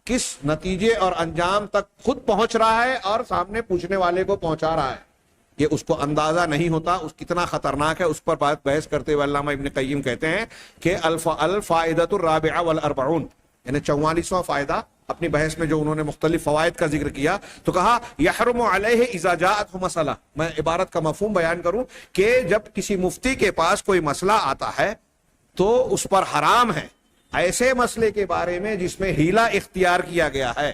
کس نتیجے اور انجام تک خود پہنچ رہا ہے اور سامنے پوچھنے والے کو پہنچا رہا ہے، یہ اس کو اندازہ نہیں ہوتا، اس کتنا خطرناک ہے۔ اس پر بحث کرتے ہوئے علامہ ابن قیم کہتے ہیں کہ الفائدۃ الرابعہ والاربعون، یعنی 44واں فائدہ، اپنی بحث میں جو انہوں نے مختلف فوائد کا ذکر کیا تو کہا یحرم علیہ اذا جاءتہ مسئلہ۔ میں عبارت کا مفہوم بیان کروں کہ جب کسی مفتی کے پاس کوئی مسئلہ آتا ہے تو اس پر حرام ہے ایسے مسئلے کے بارے میں جس میں ہیلا اختیار کیا گیا ہے،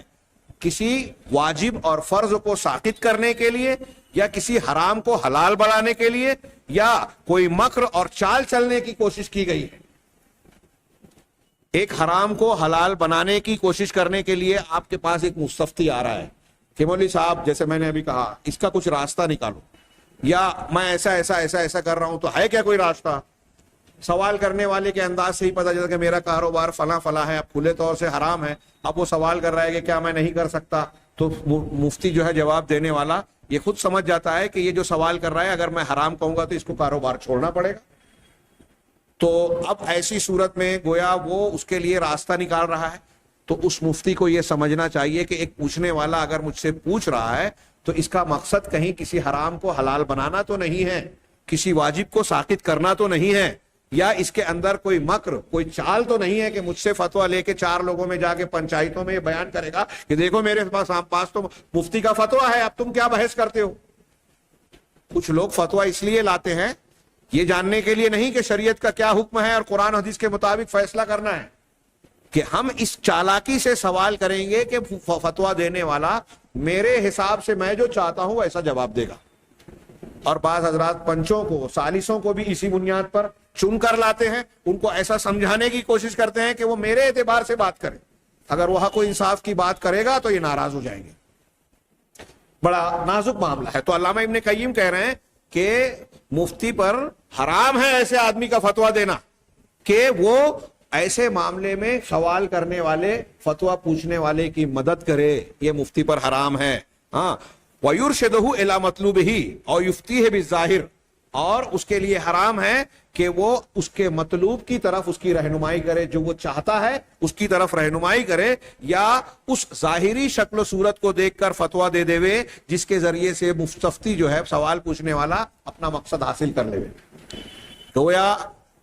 کسی واجب اور فرض کو ساقط کرنے کے لیے، یا کسی حرام کو حلال بنانے کے لیے، یا کوئی مکر اور چال چلنے کی کوشش کی گئی ہے۔ ایک حرام کو حلال بنانے کی کوشش کرنے کے لیے آپ کے پاس ایک مستفتی آ رہا ہے کہ مولوی صاحب، جیسے میں نے ابھی کہا، اس کا کچھ راستہ نکالو، یا میں ایسا کر رہا ہوں تو ہے کیا کوئی راستہ؟ سوال کرنے والے کے انداز سے ہی پتہ چلتا کہ میرا کاروبار فلاں ہے، اب کھلے طور سے حرام ہے، اب وہ سوال کر رہا ہے کہ کیا میں نہیں کر سکتا؟ تو مفتی جو ہے جواب دینے والا یہ خود سمجھ جاتا ہے کہ یہ جو سوال کر رہا ہے اگر میں حرام کہوں گا تو اس کو کاروبار چھوڑنا پڑے گا۔ تو اب ایسی صورت میں گویا وہ اس کے لیے راستہ نکال رہا ہے، تو اس مفتی کو یہ سمجھنا چاہیے کہ ایک پوچھنے والا اگر مجھ سے پوچھ رہا ہے تو اس کا مقصد کہیں کسی حرام کو حلال بنانا تو نہیں ہے، کسی واجب کو ساقط کرنا تو نہیں ہے، یا اس کے اندر کوئی مکر، کوئی چال تو نہیں ہے کہ مجھ سے فتویٰ لے کے 4 لوگوں میں جا کے پنچایتوں میں یہ بیان کرے گا کہ دیکھو میرے پاس تو مفتی کا فتویٰ ہے، اب تم کیا بحث کرتے ہو۔ کچھ لوگ فتویٰ اس لیے لاتے ہیں یہ جاننے کے لیے نہیں کہ شریعت کا کیا حکم ہے اور قرآن حدیث کے مطابق فیصلہ کرنا ہے، کہ ہم اس چالاکی سے سوال کریں گے کہ فتویٰ دینے والا میرے حساب سے میں جو چاہتا ہوں ایسا جواب دے گا۔ اور بعض حضرات پنچوں کو، سالسوں کو بھی اسی بنیاد پر چن کر لاتے ہیں، ان کو ایسا سمجھانے کی کوشش کرتے ہیں کہ وہ میرے اعتبار سے بات کریں، اگر وہ حق و انصاف کی بات کرے گا تو یہ ناراض ہو جائیں گے۔ بڑا نازک معاملہ ہے۔ تو علامہ ابن قیم کہہ رہے ہیں کہ مفتی پر حرام ہے ایسے آدمی کا فتویٰ دینا کہ وہ ایسے معاملے میں سوال کرنے والے، فتویٰ پوچھنے والے کی مدد کرے، یہ مفتی پر حرام ہے۔ ہاں، وَيُرْشِدُهُ إِلَى مَطْلُوبِهِ اور يُفْتِيهِ بِالظَّاهِرِ، اور اس کے لیے حرام ہے کہ وہ اس کے مطلوب کی طرف اس کی رہنمائی کرے، جو وہ چاہتا ہے اس کی طرف رہنمائی کرے، یا اس ظاہری شکل و صورت کو دیکھ کر فتویٰ دے دے جس کے ذریعے سے مستفتی جو ہے، سوال پوچھنے والا، اپنا مقصد حاصل کر لے۔ گویا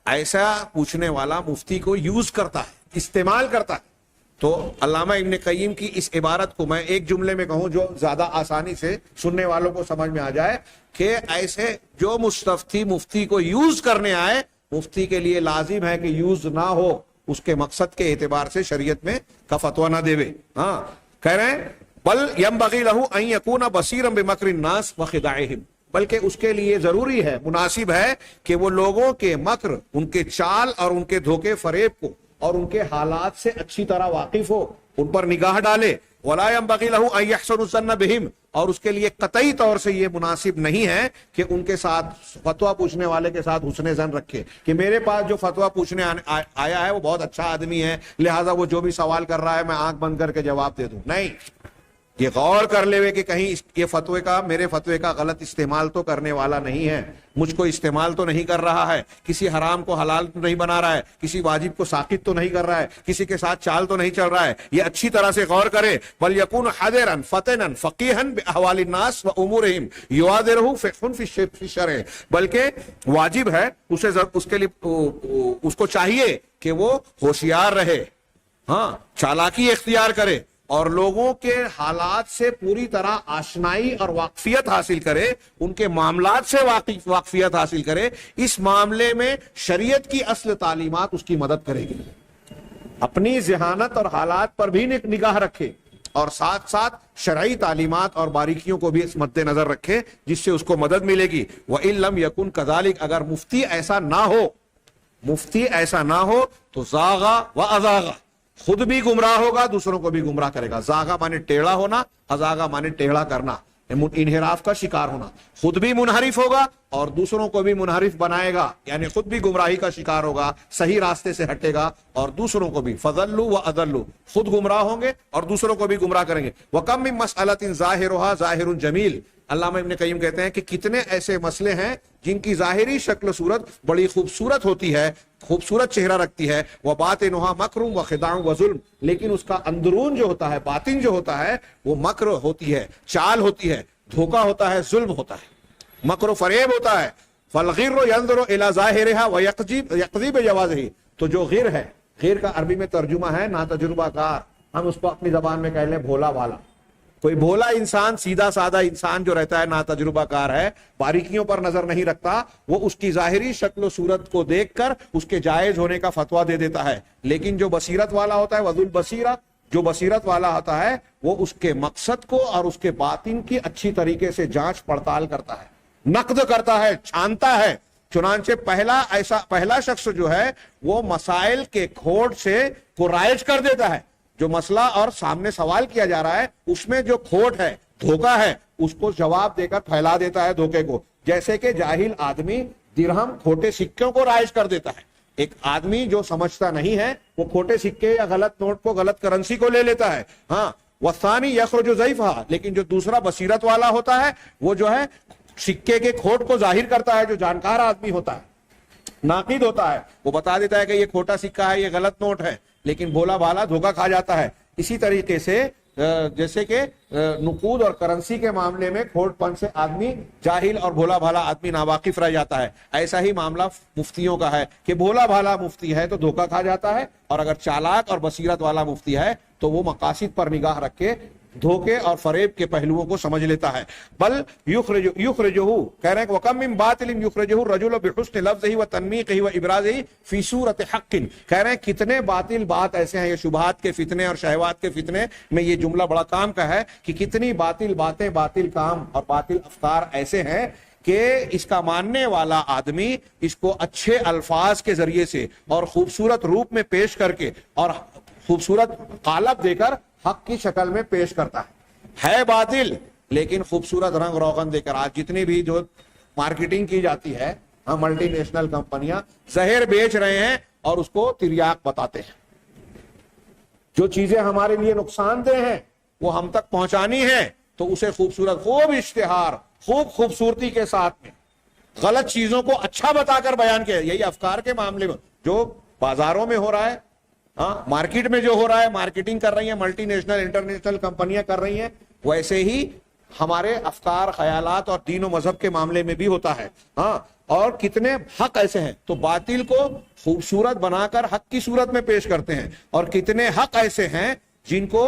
ایسا پوچھنے والا مفتی کو یوز کرتا ہے، استعمال کرتا ہے۔ تو علامہ ابن قیم کی اس عبارت کو میں ایک جملے میں کہوں جو زیادہ آسانی سے سننے والوں کو سمجھ میں آ جائے، کہ ایسے جو مستفتی مفتی کو یوز کرنے آئے، مفتی کے لیے لازم ہے کہ یوز نہ ہو، اس کے مقصد کے اعتبار سے شریعت میں کا فتویٰ نہ دے. ہاں کہہ رہے ہیں بل ينبغي له ان يكون بصيرا بمكر الناس وخداعهم، بلکہ اس کے لیے ضروری ہے، مناسب ہے کہ وہ لوگوں کے مکر، ان کے چال اور ان کے دھوکے فریب کو اور ان کے حالات سے اچھی طرح واقف ہو، ان پر نگاہ ڈالے. ولا ينبغي له ان يحسن الظن بهم، اور اس کے لیے قطعی طور سے یہ مناسب نہیں ہے کہ ان کے ساتھ فتویٰ پوچھنے والے کے ساتھ حسن ظن رکھے کہ میرے پاس جو فتویٰ پوچھنے آیا ہے وہ بہت اچھا آدمی ہے، لہذا وہ جو بھی سوال کر رہا ہے میں آنکھ بند کر کے جواب دے دوں. نہیں، یہ غور کر لے کہ کہیں یہ فتوے کا، میرے فتوے کا غلط استعمال تو کرنے والا نہیں ہے، مجھ کو استعمال تو نہیں کر رہا ہے، کسی حرام کو حلال تو نہیں بنا رہا ہے، کسی واجب کو ساقط تو نہیں کر رہا ہے، کسی کے ساتھ چال تو نہیں چل رہا ہے. یہ اچھی طرح سے غور کرے. بل یکون حاضرا فطنا فقیہا باحوال الناس وامورہم یوادرہ فقہ فی الشرع، بلکہ واجب ہے اسے اس کے لیے اس کو چاہیے کہ وہ ہوشیار رہے، ہاں چالاکی اختیار کرے اور لوگوں کے حالات سے پوری طرح آشنائی اور واقفیت حاصل کرے، ان کے معاملات سے واقفیت حاصل کرے. اس معاملے میں شریعت کی اصل تعلیمات اس کی مدد کرے گی. اپنی ذہانت اور حالات پر بھی نگاہ رکھے اور ساتھ ساتھ شرعی تعلیمات اور باریکیوں کو بھی اس مد نظر رکھے جس سے اس کو مدد ملے گی. وَإِن لَمْ يَكُنْ كَذَلِكَ، اگر مفتی ایسا نہ ہو تو زاغا و ازاغا، خود بھی گمراہ ہوگا، دوسروں کو بھی گمراہ کرے گا. زاغا مانے ٹیڑھا ہونا، ازاغا مانے ٹیڑھا کرنا، انحراف کا شکار ہونا. خود بھی منحرف ہوگا اور دوسروں کو بھی منحرف بنائے گا، یعنی خود بھی گمراہی کا شکار ہوگا، صحیح راستے سے ہٹے گا اور دوسروں کو بھی. فضلوا واضلوا، خود گمراہ ہوں گے اور دوسروں کو بھی گمراہ کریں گے. وکم من مسئلۃ ظاہرها ظاہر جمیل، علامہ ابن قیم کہتے ہیں کہ کتنے ایسے مسئلے ہیں جن کی ظاہری شکل و صورت بڑی خوبصورت ہوتی ہے، خوبصورت چہرہ رکھتی ہے. وباطنها مکر وخداع وظلم، لیکن اس کا اندرون جو ہوتا ہے، باطن جو ہوتا ہے، وہ مکر ہوتی ہے، چال ہوتی ہے، دھوکہ ہوتا ہے، ظلم ہوتا ہے، مکر و فریب ہوتا ہے. فالغر ينظر الى ظاہرها ويقضي بجوازه، تو جو غر ہے، غیر کا عربی میں ترجمہ ہے ناتجربہ کار، ہم اس کو اپنی زبان میں کہہ لیں بھولا والا. کوئی بھولا انسان، سیدھا سادہ انسان جو رہتا ہے ناتجربہ کار ہے، باریکیوں پر نظر نہیں رکھتا، وہ اس کی ظاہری شکل و صورت کو دیکھ کر اس کے جائز ہونے کا فتویٰ دے دیتا ہے. لیکن جو بصیرت والا ہوتا ہے، وذو البصیرہ، جو بصیرت والا ہوتا ہے، وہ اس کے مقصد کو اور اس کے باطن کی اچھی طریقے سے جانچ پڑتال کرتا ہے، نقد کرتا ہے، چھانتا ہے. چنانچہ پہلا شخص جو ہے وہ مسائل کے کھوٹ سے کو رائج کر دیتا ہے. جو مسئلہ اور سامنے سوال کیا جا رہا ہے اس میں جو کھوٹ ہے، دھوکہ ہے، اس کو جواب دے کر پھیلا دیتا ہے دھوکے کو. جیسے کہ جاہل آدمی درہم کھوٹے سکوں کو رائج کر دیتا ہے. ایک آدمی جو سمجھتا نہیں ہے وہ کھوٹے سکے یا غلط نوٹ کو، غلط کرنسی کو لے لیتا ہے. ہاں والثانی یخرج ضعیفہ، لیکن جو دوسرا بصیرت والا ہوتا ہے وہ جو ہے سکے کے کھوٹ کو ظاہر کرتا ہے. جو جانکار آدمی ہوتا ہے، ناقد ہوتا ہے، وہ بتا دیتا ہے کہ یہ کھوٹا سکہ ہے، یہ غلط نوٹ ہے، لیکن بھولا بھالا دھوکہ کھا جاتا ہے. اسی طریقے سے جیسے کہ نقود اور کرنسی کے معاملے میں کھوٹ پن سے آدمی جاہل اور بھولا بھالا آدمی ناواقف رہ جاتا ہے. ایسا ہی معاملہ مفتیوں کا ہے کہ بھولا بھالا مفتی ہے تو دھوکہ کھا جاتا ہے، اور اگر چالاک اور بصیرت والا مفتی ہے تو وہ مقاصد پر نگاہ رکھ کے دھوکے اور فریب کے پہلوؤں کو سمجھ لیتا ہے. بل یخرجہ، کہہ رہے ہیں کہ وکم من باطل یخرجہ الرجل بحسن لفظہ وتنمیقہ وابرازہ فی صورت حق، کہہ رہے ہیں کتنے باطل بات ایسے ہیں، یہ شبہات کے فتنے اور شہوات کے فتنے میں یہ جملہ بڑا کام کا ہے کہ کتنی باطل باتیں، باطل کام اور باطل افکار ایسے ہیں کہ اس کا ماننے والا آدمی اس کو اچھے الفاظ کے ذریعے سے اور خوبصورت روپ میں پیش کر کے اور خوبصورت قالب دے کر حق کی شکل میں پیش کرتا ہے باطل، لیکن خوبصورت رنگ روغن دے کر. آج جتنی بھی جو مارکیٹنگ کی جاتی ہے، ملٹی نیشنل کمپنیاں زہر بیچ رہے ہیں اور اس کو تریاق بتاتے ہیں. جو چیزیں ہمارے لیے نقصان دہ ہیں وہ ہم تک پہنچانی ہے تو اسے خوب اشتہار، خوبصورتی کے ساتھ میں غلط چیزوں کو اچھا بتا کر بیان کیا. یہی افکار کے معاملے میں جو بازاروں میں ہو رہا ہے، ہاں مارکیٹ میں جو ہو رہا ہے، مارکیٹنگ کر رہی ہیں ملٹی نیشنل انٹرنیشنل کمپنیاں کر رہی ہیں، ویسے ہی ہمارے افکار، خیالات اور دین و مذہب کے معاملے میں بھی ہوتا ہے. ہاں اور کتنے حق ایسے ہیں تو باطل کو خوبصورت بنا کر حق کی صورت میں پیش کرتے ہیں، اور کتنے حق ایسے ہیں جن کو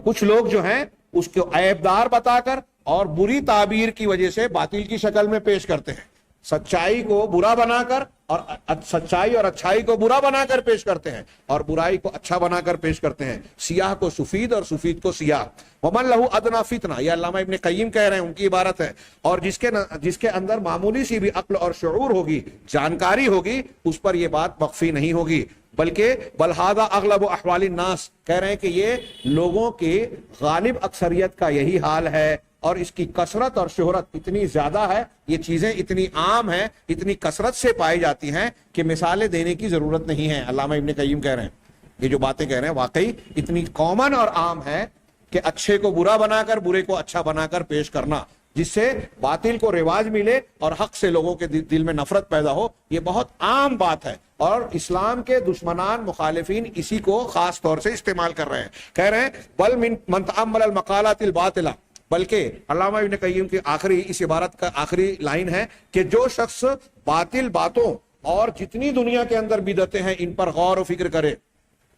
کچھ لوگ جو ہیں اس کو عیبدار بتا کر اور بری تعبیر کی وجہ سے باطل کی شکل میں پیش کرتے ہیں. سچائی کو برا بنا کر اور سچائی اور اچھائی کو برا بنا کر پیش کرتے ہیں اور برائی کو اچھا بنا کر پیش کرتے ہیں، سیاہ کو سفید اور سفید کو سیاہ۔ ومن لہ ادنی فتنہ، یہ علامہ ابن قیم کہہ رہے ہیں، ان کی عبارت ہے، اور جس کے اندر معمولی سی بھی عقل اور شعور ہوگی، جانکاری ہوگی، اس پر یہ بات مخفی نہیں ہوگی، بلکہ بل ھذا اغلب احوال الناس، کہہ رہے ہیں کہ یہ لوگوں کی غالب اکثریت کا یہی حال ہے، اور اس کی کثرت اور شہرت اتنی زیادہ ہے، یہ چیزیں اتنی عام ہیں، اتنی کثرت سے پائی جاتی ہیں کہ مثالیں دینے کی ضرورت نہیں ہے۔ علامہ ابن قیم کہہ رہے ہیں یہ جو باتیں کہہ رہے ہیں واقعی اتنی کامن اور عام ہے کہ اچھے کو برا بنا کر برے کو اچھا بنا کر پیش کرنا، جس سے باطل کو رواج ملے اور حق سے لوگوں کے دل میں نفرت پیدا ہو، یہ بہت عام بات ہے، اور اسلام کے دشمنان مخالفین اسی کو خاص طور سے استعمال کر رہے ہیں۔ کہہ رہے ہیں بل من تأمل المقالات الباطلہ، بلکہ علامہ ابن قیم کی آخری اس عبارت کا آخری لائن ہے کہ جو شخص باطل باتوں اور جتنی دنیا کے اندر بدعتیں ہیں ان پر غور و فکر کرے،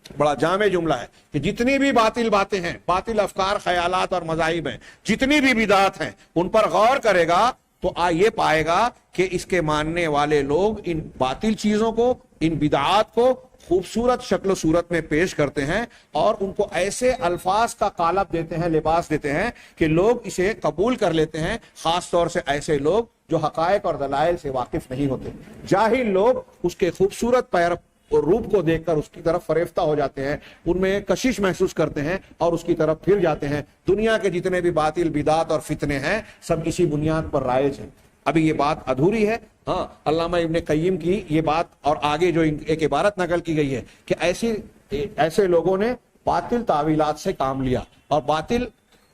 بڑا جامع جملہ ہے کہ جتنی بھی باطل باتیں ہیں، باطل افکار، خیالات اور مذاہب ہیں، جتنی بھی بدعات ہیں، ان پر غور کرے گا تو یہ پائے گا کہ اس کے ماننے والے لوگ ان باطل چیزوں کو، ان بدعات کو خوبصورت شکل و صورت میں پیش کرتے ہیں اور ان کو ایسے الفاظ کا قالب دیتے ہیں، لباس دیتے ہیں کہ لوگ اسے قبول کر لیتے ہیں، خاص طور سے ایسے لوگ جو حقائق اور دلائل سے واقف نہیں ہوتے۔ جاہل لوگ اس کے خوبصورت روپ کو دیکھ کر اس کی طرف فریفتہ ہو جاتے ہیں، ان میں کشش محسوس کرتے ہیں اور اس کی طرف پھر جاتے ہیں۔ دنیا کے جتنے بھی باطل بدعات اور فتنے ہیں سب اسی بنیاد پر رائج ہیں۔ ابھی یہ بات ادھوری ہے، ہاں علامہ ابن قیم کی یہ بات، اور آگے جو ایک عبارت نقل کی گئی ہے کہ ایسے لوگوں نے باطل تعویلات سے کام لیا، اور باطل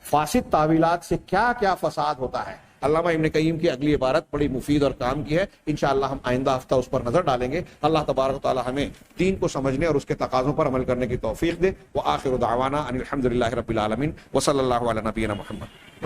فاسد تعویلات سے کیا کیا فساد ہوتا ہے۔ علامہ ابن قیم کی اگلی عبارت بڑی مفید اور کام کی ہے، انشاءاللہ ہم آئندہ ہفتہ اس پر نظر ڈالیں گے۔ اللہ تبارک و تعالی ہمیں دین کو سمجھنے اور اس کے تقاضوں پر عمل کرنے کی توفیق دے۔ وآخر دعوانا ان الحمد للہ رب العالمین وصلی اللہ علی نبینا محمد۔